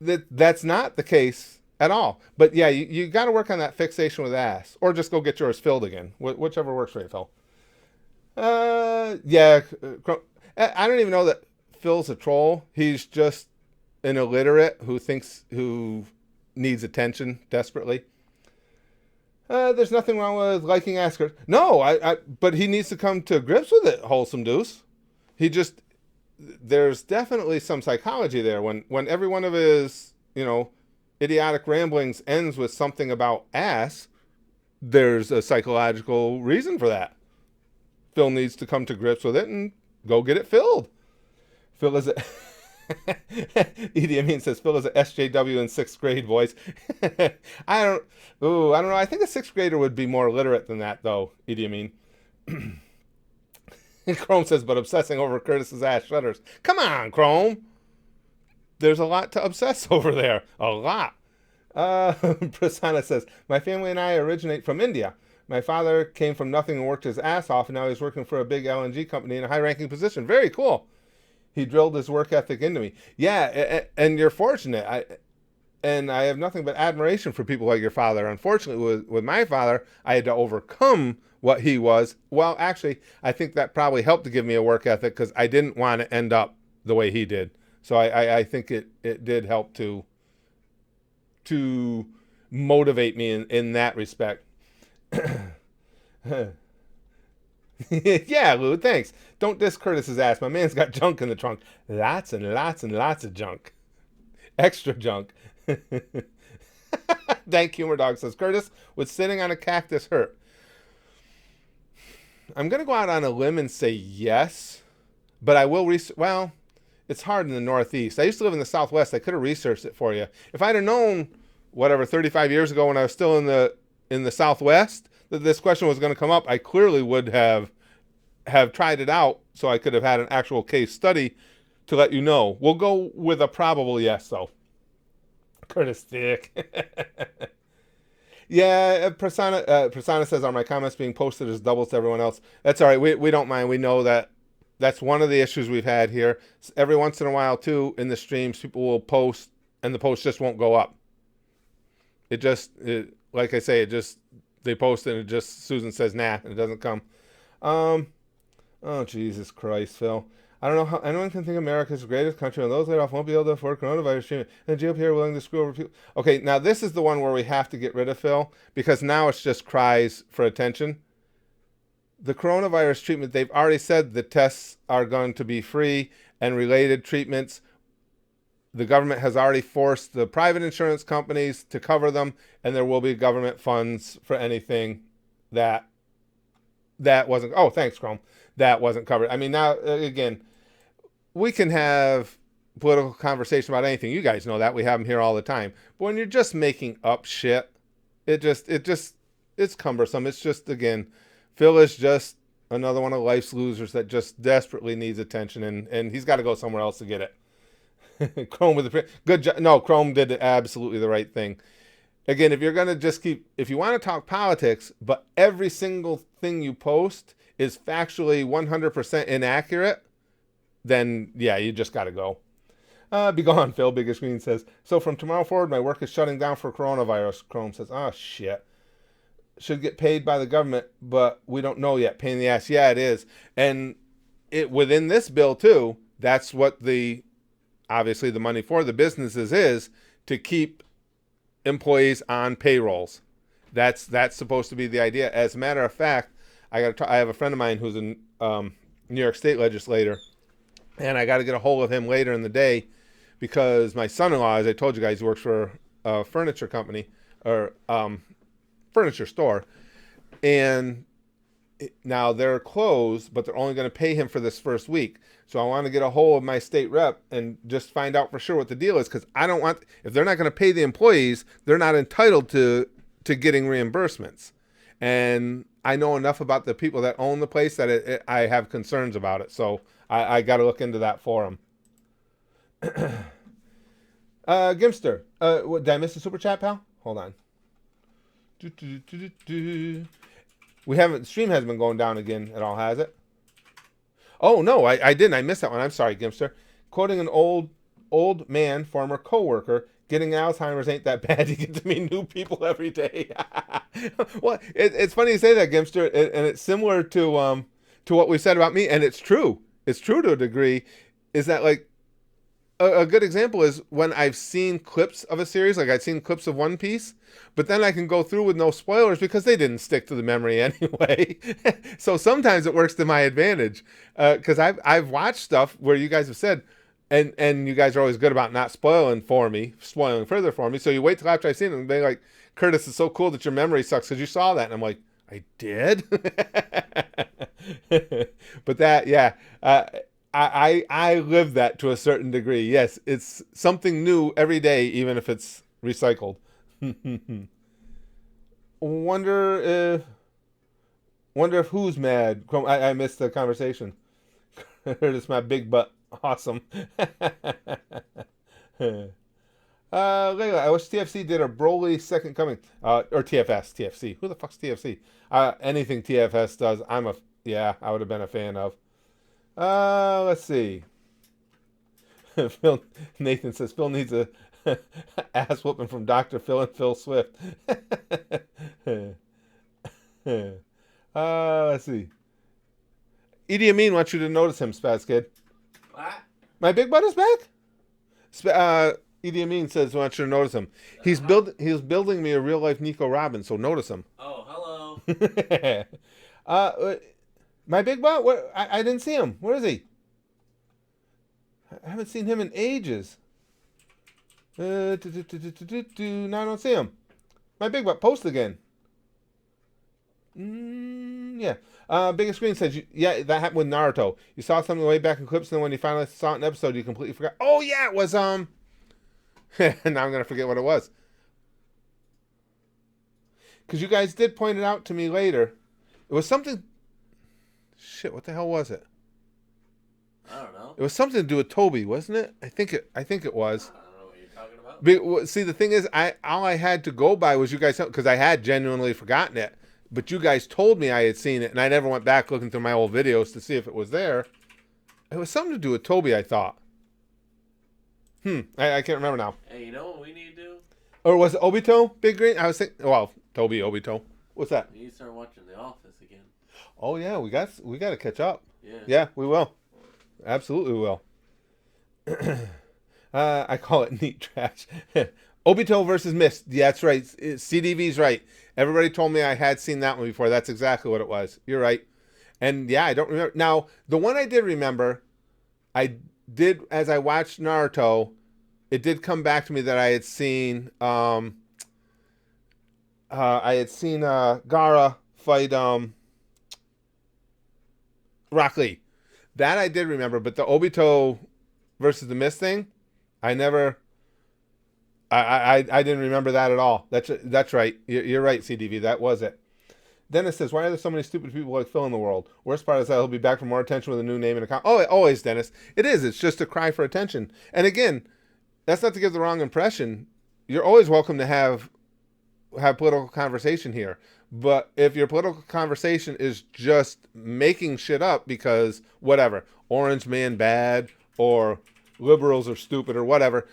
That's not the case at all. But yeah, you got to work on that fixation with ass, or just go get yours filled again, whichever works for you, Phil. Yeah, I don't even know that Phil's a troll. He's just an illiterate who needs attention desperately. There's nothing wrong with liking Asker. No, but he needs to come to grips with it, wholesome deuce. He just, there's definitely some psychology there. When every one of his, idiotic ramblings ends with something about ass, there's a psychological reason for that. Phil needs to come to grips with it and go get it filled. Phil is a Edie Amin says Phil is a SJW in sixth grade, boys. I don't know. I think a sixth grader would be more literate than that, though. Edie Amin. Chrome says, but obsessing over Curtis's ass shudders. Come on, Chrome. There's a lot to obsess over there. A lot. Prasanna says, my family and I originate from India. My father came from nothing and worked his ass off, and now he's working for a big LNG company in a high-ranking position. Very cool. He drilled his work ethic into me. Yeah, and you're fortunate. I have nothing but admiration for people like your father. Unfortunately, with my father, I had to overcome what he was. Well, actually, I think that probably helped to give me a work ethic because I didn't want to end up the way he did. So I think it did help to motivate me in that respect. Yeah, Lou, thanks. Don't diss Curtis's ass. My man's got junk in the trunk. Lots and lots and lots of junk. Extra junk. Dank Humor Dog says, Curtis, would sitting on a cactus hurt? I'm going to go out on a limb and say yes, but I will well, it's hard in the Northeast. I used to live in the Southwest. I could have researched it for you. If I'd have known, 35 years ago when I was still in the Southwest, that this question was going to come up, I clearly would have tried it out so I could have had an actual case study to let you know. We'll go with a probable yes, though. Curtis Dick. Yeah, Prasanna says, are my comments being posted as doubles to everyone else? That's all right. We don't mind. We know that that's one of the issues we've had here. Every once in a while, too, in the streams, people will post, and the post just won't go up. Like I say, they post it, and Susan says, nah, and it doesn't come. Oh, Jesus Christ, Phil. I don't know how anyone can think America is the greatest country and those laid off won't be able to afford coronavirus treatment. And the GOP are willing to screw over people. Okay, now this is the one where we have to get rid of Phil because now it's just cries for attention. The coronavirus treatment, they've already said the tests are going to be free and related treatments. The government has already forced the private insurance companies to cover them, and there will be government funds for anything that wasn't. Oh, thanks, Chrome. That wasn't covered. I mean, now, again, we can have political conversation about anything. You guys know that. We have them here all the time. But when you're just making up shit, it's cumbersome. It's just, again, Phil is just another one of life's losers that just desperately needs attention, and he's got to go somewhere else to get it. Chrome with the good job. No, Chrome did absolutely the right thing. Again, if you're going to if you want to talk politics, but every single thing you post is factually 100% inaccurate, then yeah, you just got to go. Be gone, Phil. Biggest Green says, so from tomorrow forward, my work is shutting down for coronavirus. Chrome says, oh, shit. Should get paid by the government, but we don't know yet. Pain in the ass. Yeah, it is. And within this bill, too, that's what obviously the money for the businesses is to keep employees on payrolls. That's supposed to be the idea. As a matter of fact, I have a friend of mine who's a New York State legislator, and I got to get a hold of him later in the day because my son-in-law, as I told you guys, he works for a furniture company or furniture store, and now they're closed, but they're only going to pay him for this first week. So I want to get a hold of my state rep and just find out for sure what the deal is, because I don't want, if they're not going to pay the employees, they're not entitled to getting reimbursements. And I know enough about the people that own the place that I have concerns about it. So I got to look into that for them. Gimster. What, did I miss the super chat, pal? Hold on. Do, do, do, do, do. We haven't. Stream hasn't been going down again at all, has it? Oh no, I didn't. I missed that one. I'm sorry, Gimster. Quoting an old man, former coworker, getting Alzheimer's ain't that bad. You get to meet new people every day. Well, it's funny you say that, Gimster, and it's similar to what we said about me, and it's true. It's true to a degree. Is that like a good example is when I've seen clips of a series, like I've seen clips of One Piece, but then I can go through with no spoilers because they didn't stick to the memory anyway. So sometimes it works to my advantage because I've watched stuff where you guys have said, and you guys are always good about not spoiling further for me. So you wait till after I've seen it and they're like, Curtis, it's so cool that your memory sucks because you saw that. And I'm like, I did? But that, yeah. I live that to a certain degree. Yes, it's something new every day, even if it's recycled. wonder if who's mad. I missed the conversation. It's my big butt. Awesome. Layla, I wish TFC did a Broly Second Coming. Or TFC. Who the fuck's TFC? Anything TFS does, I would have been a fan of. Let's see. Nathan says Phil needs a ass whooping from Dr. Phil and Phil Swift. Let's see. Idi Amin wants you to notice him, Spaz Kid. What? My big butt is back? Idi Amin says wants you to notice him. He's building me a real life Nico Robin, so notice him. Oh, hello. My big butt? What? I didn't see him. Where is he? I haven't seen him in ages. No, I don't see him. My big butt, post again. Yeah. Biggest Screen says, yeah, that happened with Naruto. You saw something way back in clips, and then when you finally saw it in an episode, you completely forgot. Oh, yeah, it was, now I'm going to forget what it was. Because you guys did point it out to me later. It was something... Shit, what the hell was it? I don't know. It was something to do with Toby, wasn't it? I think it was. I don't know what you're talking about. See, the thing is, all I had to go by was you guys, because I had genuinely forgotten it. But you guys told me I had seen it, and I never went back looking through my old videos to see if it was there. It was something to do with Toby, I thought. I can't remember now. Hey, you know what we need to do? Or was it Obito, Big Green? I was thinking, well, Toby, Obito. What's that? We need to start watching The Office again. Oh, yeah, we got to catch up. Yeah. Yeah, we will. Absolutely will. I call it neat trash. Obito versus Mist. Yeah, that's right. CDV's right. Everybody told me I had seen that one before. That's exactly what it was. You're right. And yeah, I don't remember. Now, the one I did remember, as I watched Naruto, it did come back to me that I had seen Gaara fight Rock Lee. That I did remember, but the Obito versus the Mist thing, I didn't remember that at all. That's right. You're right, CDV. That was it. Dennis says, why are there so many stupid people like Phil in the world? Worst part is that he'll be back for more attention with a new name and account. Oh, always, Dennis. It is. It's just a cry for attention. And again, that's not to give the wrong impression. You're always welcome to have political conversation here. But if your political conversation is just making shit up because whatever, Orange Man bad or liberals are stupid or whatever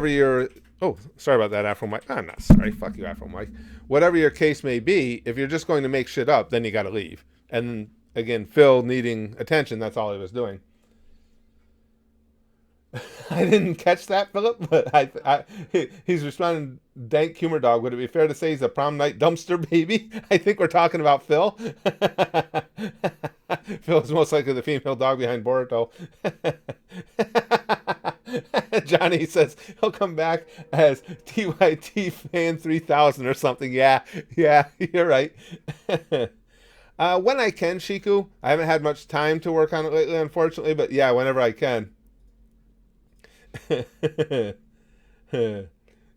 you're... Oh, sorry about that, Afro Mike. I'm not sorry. Fuck you, Afro Mike. Whatever your case may be, if you're just going to make shit up, then you got to leave. And again, Phil needing attention, that's all he was doing. I didn't catch that, Philip, but he's responding, dank humor dog. Would it be fair to say he's a prom night dumpster baby? I think we're talking about Phil. Phil is most likely the female dog behind Boruto. Johnny says he'll come back as TYT fan 3000 or something. Yeah, you're right. When I can, Shiku. I haven't had much time to work on it lately, unfortunately, but yeah, whenever I can.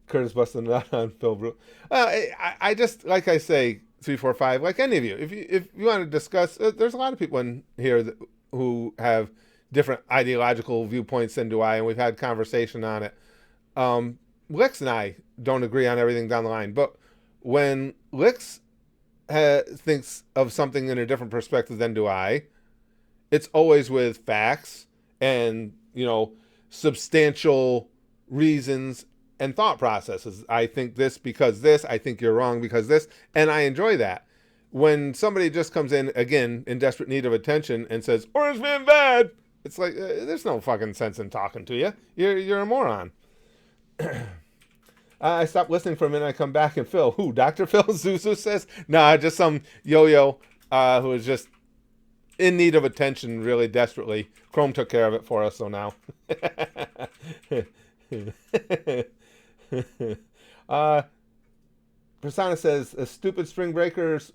Curtis busting it out on Phil Brew. I just, like I say, 345, like any of you, if you want to discuss, there's a lot of people in here who have different ideological viewpoints than do I, and we've had conversation on it. Licks and I don't agree on everything down the line, but when Licks thinks of something in a different perspective than do I, it's always with facts and, substantial reasons and thought processes. I think this because this, I think you're wrong because this, and I enjoy that. When somebody just comes in, again, in desperate need of attention and says, Orange Man bad, it's like, there's no fucking sense in talking to you. You're a moron. I stopped listening for a minute. I come back and Phil, who? Dr. Phil Zuzu says, nah, just some yo-yo who is just in need of attention really desperately. Chrome took care of it for us, so now. Persona says, stupid spring breakers,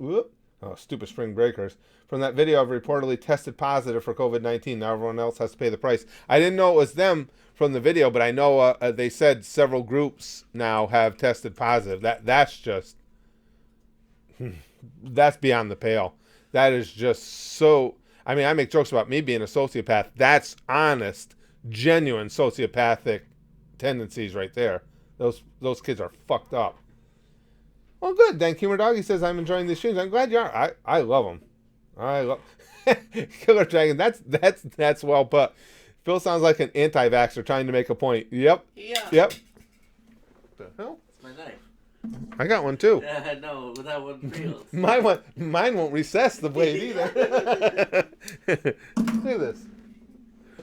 stupid spring breakers, from that video have reportedly tested positive for COVID-19. Now everyone else has to pay the price. I didn't know it was them from the video, but I know they said several groups now have tested positive. That's just, that's beyond the pale. That is just so, I mean, I make jokes about me being a sociopath. That's honest, genuine sociopathic tendencies right there. Those kids are fucked up. Well, good. Dan Humor Dog, he says, I'm enjoying these streams. I'm glad you are. I love them. I love Killer Dragon. That's well put. Phil sounds like an anti-vaxxer trying to make a point. Yep. Yeah. Yep. The hell? It's my knife. I got one too. Yeah, no, that one feels. Mine won't recess the blade either. Look at this.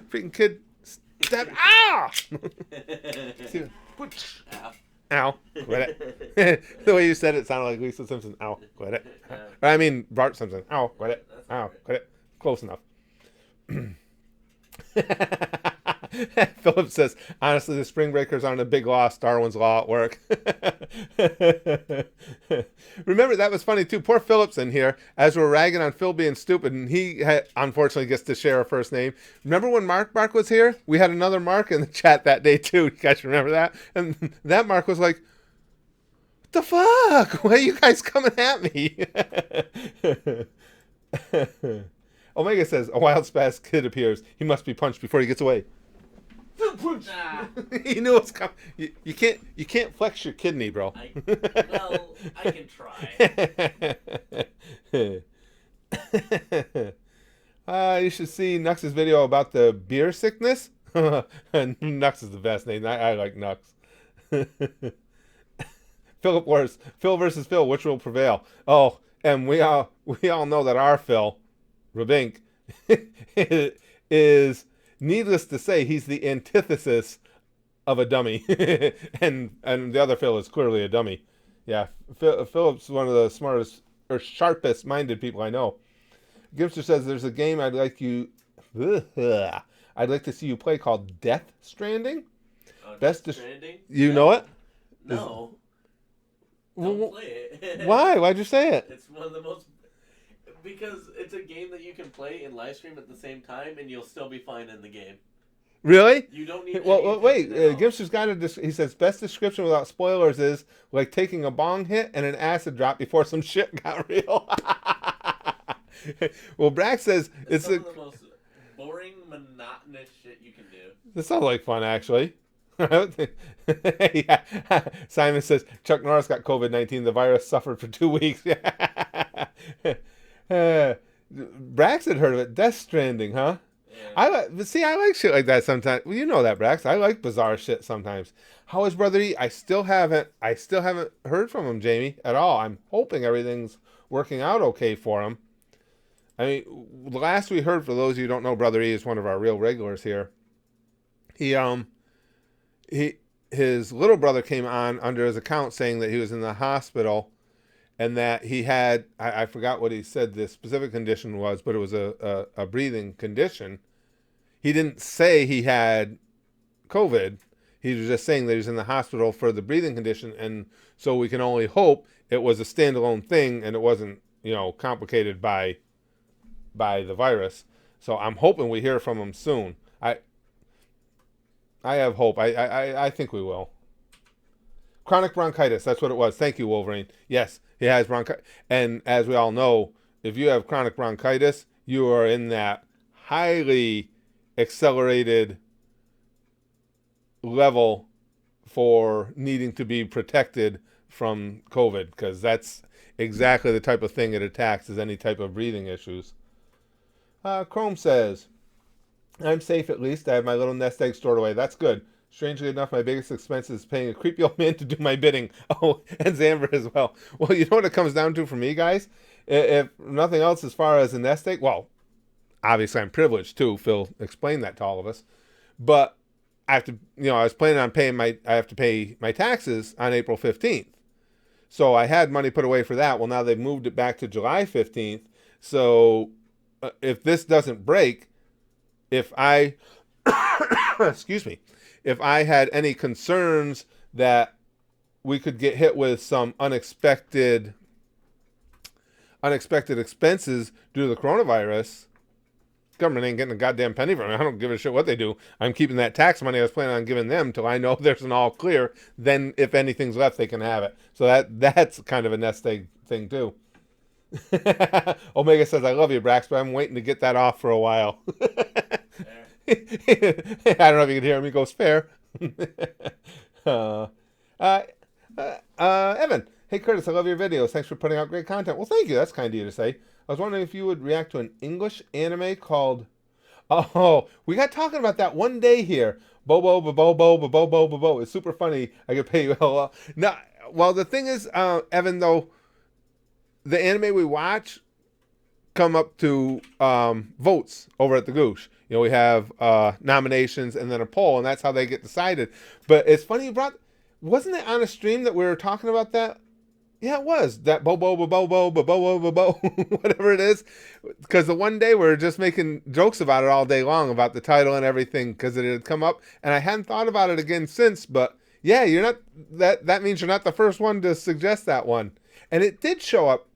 Freaking kid stab. Ah! See, Ow. ow. Quit it. The way you said it sounded like Lisa Simpson. Ow. Quit it. I mean Bart Simpson. Ow. Quit it. Ow. Quit it. Close enough. Philip says, honestly, the spring breakers aren't a big loss. Darwin's law at work. Remember, that was funny too. Poor Philip's in here as we're ragging on Phil being stupid, and he unfortunately gets to share a first name. Remember when Mark was here? We had another Mark in the chat that day too. You guys remember that? And that Mark was like, what the fuck? Why are you guys coming at me? Omega says, a wild spaz kid appears. He must be punched before he gets away. Nah. He knew it's coming. You can't flex your kidney, bro. Well, I can try. You should see Nux's video about the beer sickness. Nux is the best name. I like Nux. Philip Wars. Phil versus Phil. Which will prevail? Oh, and we all know that our Phil, Rabink, is, needless to say, he's the antithesis of a dummy. and the other Phil is clearly a dummy. Yeah, Philip's one of the smartest or sharpest minded people I know. Gimster says there's a game I'd like to see you play called Death Stranding. Death Stranding? You know it? No. Don't play it. Why? Why'd you say it? It's one of the most... Because it's a game that you can play and live stream at the same time, and you'll still be fine in the game. Really? You don't need. Well, wait. Gimster's got he says best description without spoilers is like taking a bong hit and an acid drop before some shit got real. Well, Brack says it's some of the most boring, monotonous shit you can do. This sounds like fun, actually. Yeah. Simon says Chuck Norris got COVID-19. The virus suffered for 2 weeks. Brax had heard of it. Death Stranding, huh? Yeah. I like shit like that sometimes. Well, you know that, Brax. I like bizarre shit sometimes. How is Brother E? I still haven't heard from him, Jamie, at all. I'm hoping everything's working out okay for him. I mean, the last we heard, for those of you who don't know, Brother E is one of our real regulars here. His little brother came on under his account saying that he was in the hospital and that he had, I forgot what he said the specific condition was, but it was a breathing condition. He didn't say he had COVID. He was just saying that he was in the hospital for the breathing condition, and so we can only hope it was a standalone thing and it wasn't, complicated by the virus. So I'm hoping we hear from him soon. I have hope. I think we will. Chronic bronchitis. That's what it was. Thank you, Wolverine. Yes, he has bronchitis. And as we all know, if you have chronic bronchitis, you are in that highly accelerated level for needing to be protected from COVID, because that's exactly the type of thing it attacks, is any type of breathing issues. Chrome says, I'm safe at least. I have my little nest egg stored away. That's good. Strangely enough, my biggest expense is paying a creepy old man to do my bidding. Oh, and Xamber as well. Well, you know what it comes down to for me, guys? If nothing else, as far as a nest egg, well, obviously I'm privileged too. Phil explained that to all of us. But I have to, I was planning on I have to pay my taxes on April 15th. So I had money put away for that. Well, now they've moved it back to July 15th. So if this doesn't break, if I, excuse me, if I had any concerns that we could get hit with some unexpected expenses due to the coronavirus, government ain't getting a goddamn penny from me. I don't give a shit what they do. I'm keeping that tax money I was planning on giving them till I know there's an all clear. Then if anything's left, they can have it. So that's kind of a nest egg thing too. Omega says, I love you, Brax, but I'm waiting to get that off for a while. I don't know if you can hear him. He goes, fair. Evan, hey, Curtis, I love your videos. Thanks for putting out great content. Well, thank you. That's kind of you to say. I was wondering if you would react to an English anime called... Oh, we got talking about that one day here. Bobo, bobo, bobo, bobo, bobo. It's super funny. I could pay you well. No, well, the thing is, Evan, though, the anime we watch come up to votes over at the Goosh. We have nominations and then a poll, and that's how they get decided. But it's funny you brought... Wasn't it on a stream that we were talking about that? Yeah, it was. That bo-bo, bo-bo, bo-bo, bo-bo, whatever it is. Because the one day we were just making jokes about it all day long, about the title and everything, because it had come up. And I hadn't thought about it again since, but yeah, you're not... That means you're not the first one to suggest that one. And it did show up.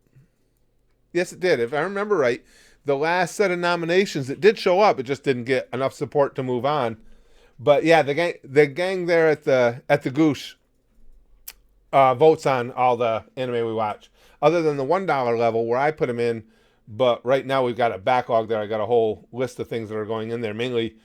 Yes, it did. If I remember right, the last set of nominations, it did show up. It just didn't get enough support to move on. But yeah, the gang there at the Goosh votes on all the anime we watch, other than the $1 level where I put them in. But right now we've got a backlog there. I got a whole list of things that are going in there, mainly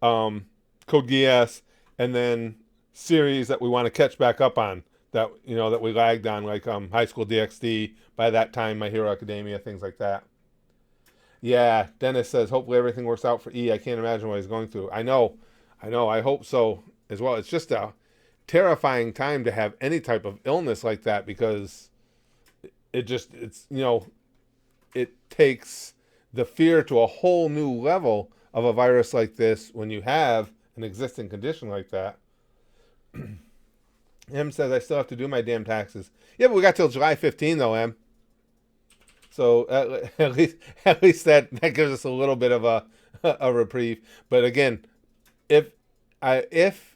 Code Geass, and then series that we want to catch back up on that that we lagged on, like High School DxD. By that time, My Hero Academia, things like that. Yeah, Dennis says hopefully everything works out for E. I can't imagine what he's going through. I know. I hope so as well. It's just a terrifying time to have any type of illness like that, because it takes the fear to a whole new level of a virus like this when you have an existing condition like that. M says I still have to do my damn taxes. Yeah, but we got till July 15 though, Em. So at least that gives us a little bit of a reprieve. But again, if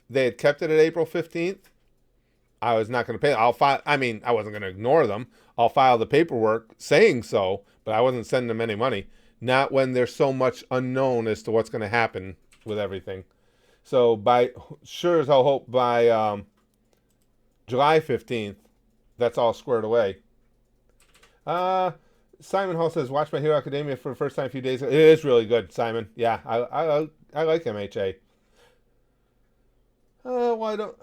they had kept it at April 15th, I was not going to pay. I'll file. I mean, I wasn't going to ignore them. I'll file the paperwork saying so, but I wasn't sending them any money. Not when there's so much unknown as to what's going to happen with everything. So sure as hell hope by July 15th, that's all squared away. Simon Hall says, watch My Hero Academia for the first time a few days ago. It is really good, Simon. Yeah, I like MHA. Why don't...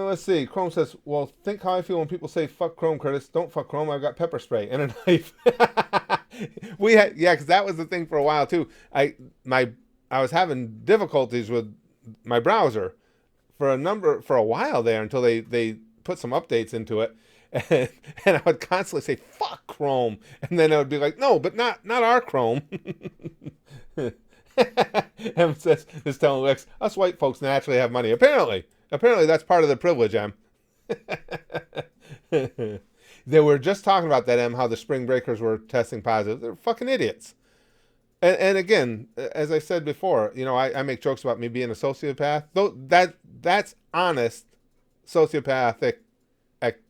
let's see. Chrome says, well, think how I feel when people say, fuck Chrome, Curtis. Don't fuck Chrome. I've got pepper spray and a knife. Because that was the thing for a while, too. I was having difficulties with my browser for a while there until they put some updates into it. And I would constantly say, fuck Chrome. And then I would be like, no, but not our Chrome. Em says, is telling Lex, us white folks naturally have money. Apparently that's part of the privilege, Em. They were just talking about that, Em, how the spring breakers were testing positive. They're fucking idiots. And again, as I said before, I make jokes about me being a sociopath. Though that's honest sociopathic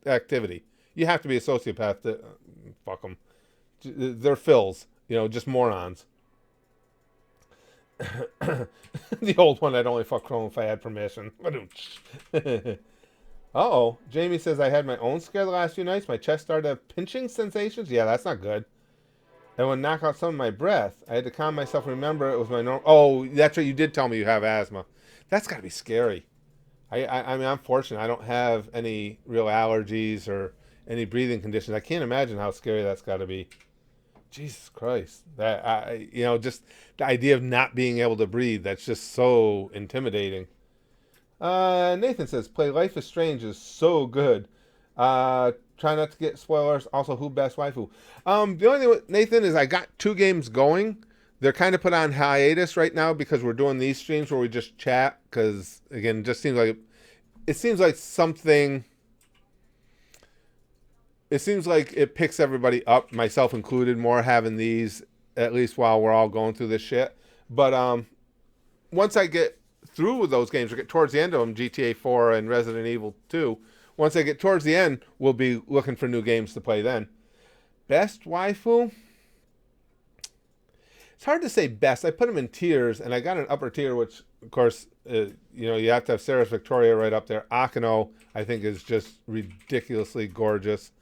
activity. You have to be a sociopath to fuck them. They're fills, just morons. The old one, I'd only fuck Chrome if I had permission. Uh-oh. Jamie says, I had my own scare the last few nights. My chest started to have pinching sensations. Yeah, that's not good. And would knock out some of my breath. I had to calm myself and remember it was my normal... Oh, that's right. You did tell me you have asthma. That's got to be scary. I mean, I'm fortunate. I don't have any real allergies or any breathing conditions. I can't imagine how scary that's got to be. Jesus Christ. Just the idea of not being able to breathe, that's just so intimidating. Nathan says, play Life is Strange is so good. Try not to get spoilers. Also, who best waifu? The only thing with Nathan is I got 2 games going. They're kind of put on hiatus right now because we're doing these streams where we just chat. Because again, it seems like something. It seems like it picks everybody up, myself included, more having these at least while we're all going through this shit. But once I get through with those games, or get towards the end of them, GTA 4 and Resident Evil 2. Once I get towards the end, we'll be looking for new games to play then. Best waifu? It's hard to say best. I put them in tiers, and I got an upper tier, which, of course, you have to have Sarah's Victoria right up there. Akano, I think, is just ridiculously gorgeous.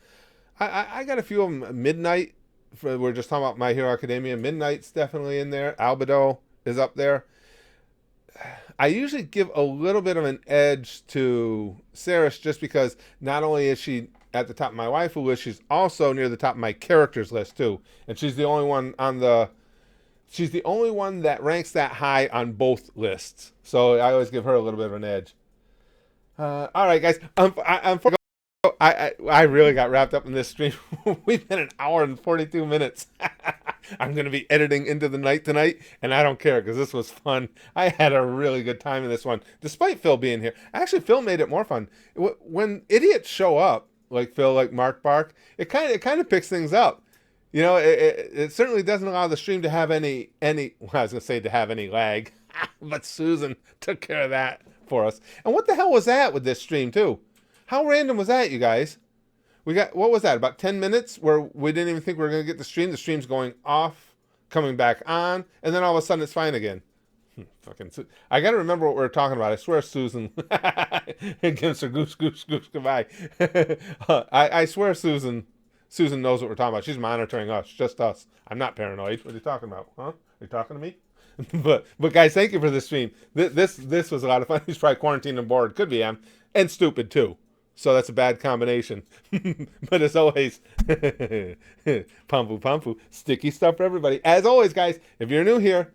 I got a few of them. Midnight, we're just talking about My Hero Academia. Midnight's definitely in there. Albedo is up there. I usually give a little bit of an edge to Saris just because not only is she at the top of my waifu list, she's also near the top of my characters list too. And she's the only one that ranks that high on both lists. So I always give her a little bit of an edge. All right, guys. I really got wrapped up in this stream. We've been an hour and 42 minutes. I'm going to be editing into the night tonight, and I don't care because this was fun. I had a really good time in this one, despite Phil being here. Actually, Phil made it more fun. When idiots show up, like Phil, like Mark Bark, it kind of picks things up. It certainly doesn't allow the stream to have any. Well, I was going to say to have any lag, but Susan took care of that for us. And what the hell was that with this stream too? How random was that, you guys? We got, what was that, about 10 minutes where we didn't even think we were going to get the stream. The stream's going off, coming back on, and then all of a sudden it's fine again. I got to remember what we were talking about. I swear Susan gives her goose, goodbye. I swear Susan knows what we're talking about. She's monitoring us, just us. I'm not paranoid. What are you talking about? Huh? Are you talking to me? but guys, thank you for this stream. This was a lot of fun. He's probably quarantined and bored. Could be, and stupid too. So that's a bad combination. But as always, pampu, sticky stuff for everybody. As always, guys, if you're new here,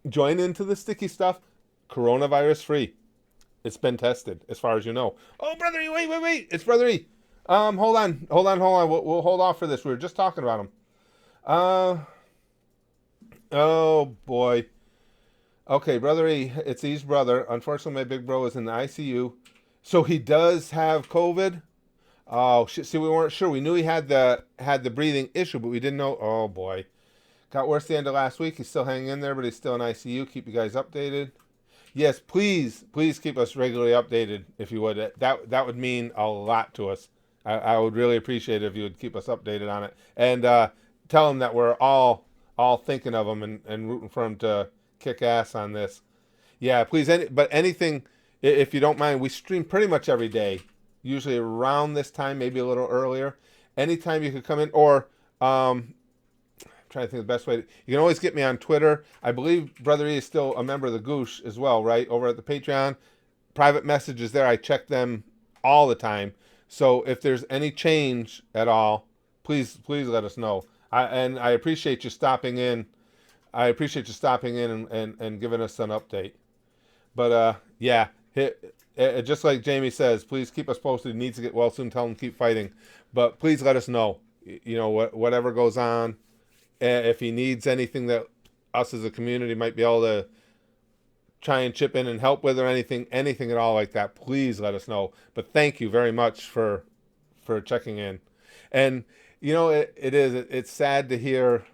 join into the sticky stuff. Coronavirus free. It's been tested, as far as you know. Oh, Brother E, wait. It's Brother E. Hold on. We'll hold off for this. We were just talking about him. Oh, boy. Okay, Brother E, it's E's brother. Unfortunately, my big bro is in the ICU. So he does have COVID. Oh shit! See, we weren't sure. We knew he had the breathing issue, but we didn't know. Oh boy, got worse the end of last week. He's still hanging in there, but he's still in ICU. Keep you guys updated. Yes, please keep us regularly updated if you would. That would mean a lot to us. I would really appreciate it if you would keep us updated on it and tell him that we're all thinking of him and rooting for him to kick ass on this. Yeah, please. But anything. If you don't mind, we stream pretty much every day, usually around this time, maybe a little earlier. Anytime you could come in, or I'm trying to think of the best way. You can always get me on Twitter. I believe Brother E is still a member of the Goosh as well, right? Over at the Patreon. Private messages there. I check them all the time. So if there's any change at all, please let us know. I appreciate you stopping in. I appreciate you stopping in and giving us an update. But yeah. Just like Jamie says, please keep us posted. He needs to get well soon. Tell him to keep fighting. But please let us know. Whatever goes on. If he needs anything that us as a community might be able to try and chip in and help with, or anything at all like that, please let us know. But thank you very much for checking in. And it's sad to hear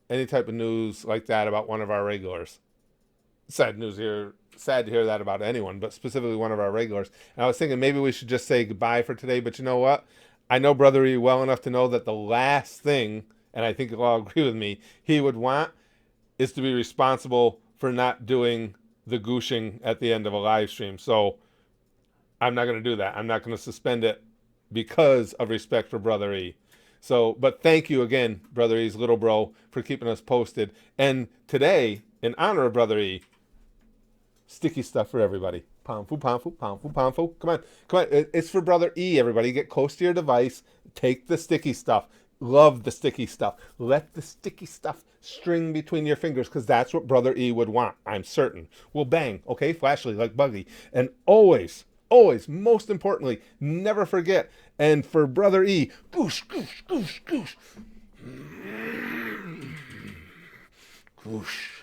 any type of news like that about one of our regulars. Sad to hear that about anyone, but specifically one of our regulars. And I was thinking maybe we should just say goodbye for today, but you know what? I know Brother E well enough to know that the last thing, and I think you'll all agree with me, he would want is to be responsible for not doing the gooshing at the end of a live stream. So I'm not going to do that. I'm not going to suspend it because of respect for Brother E. So, but thank you again, Brother E's little bro, for keeping us posted. And today, in honor of Brother E, sticky stuff for everybody. Pound fu, pound fu, pound fu, pound fu. Come on, come on. It's for brother E. Everybody, get close to your device. Take the sticky stuff. Love the sticky stuff. Let the sticky stuff string between your fingers, because that's what brother E would want. I'm certain. We'll bang, okay? Flashly like Buggy, and always, always, most importantly, never forget. And for brother E, goosh, goosh, goosh, goosh, goosh.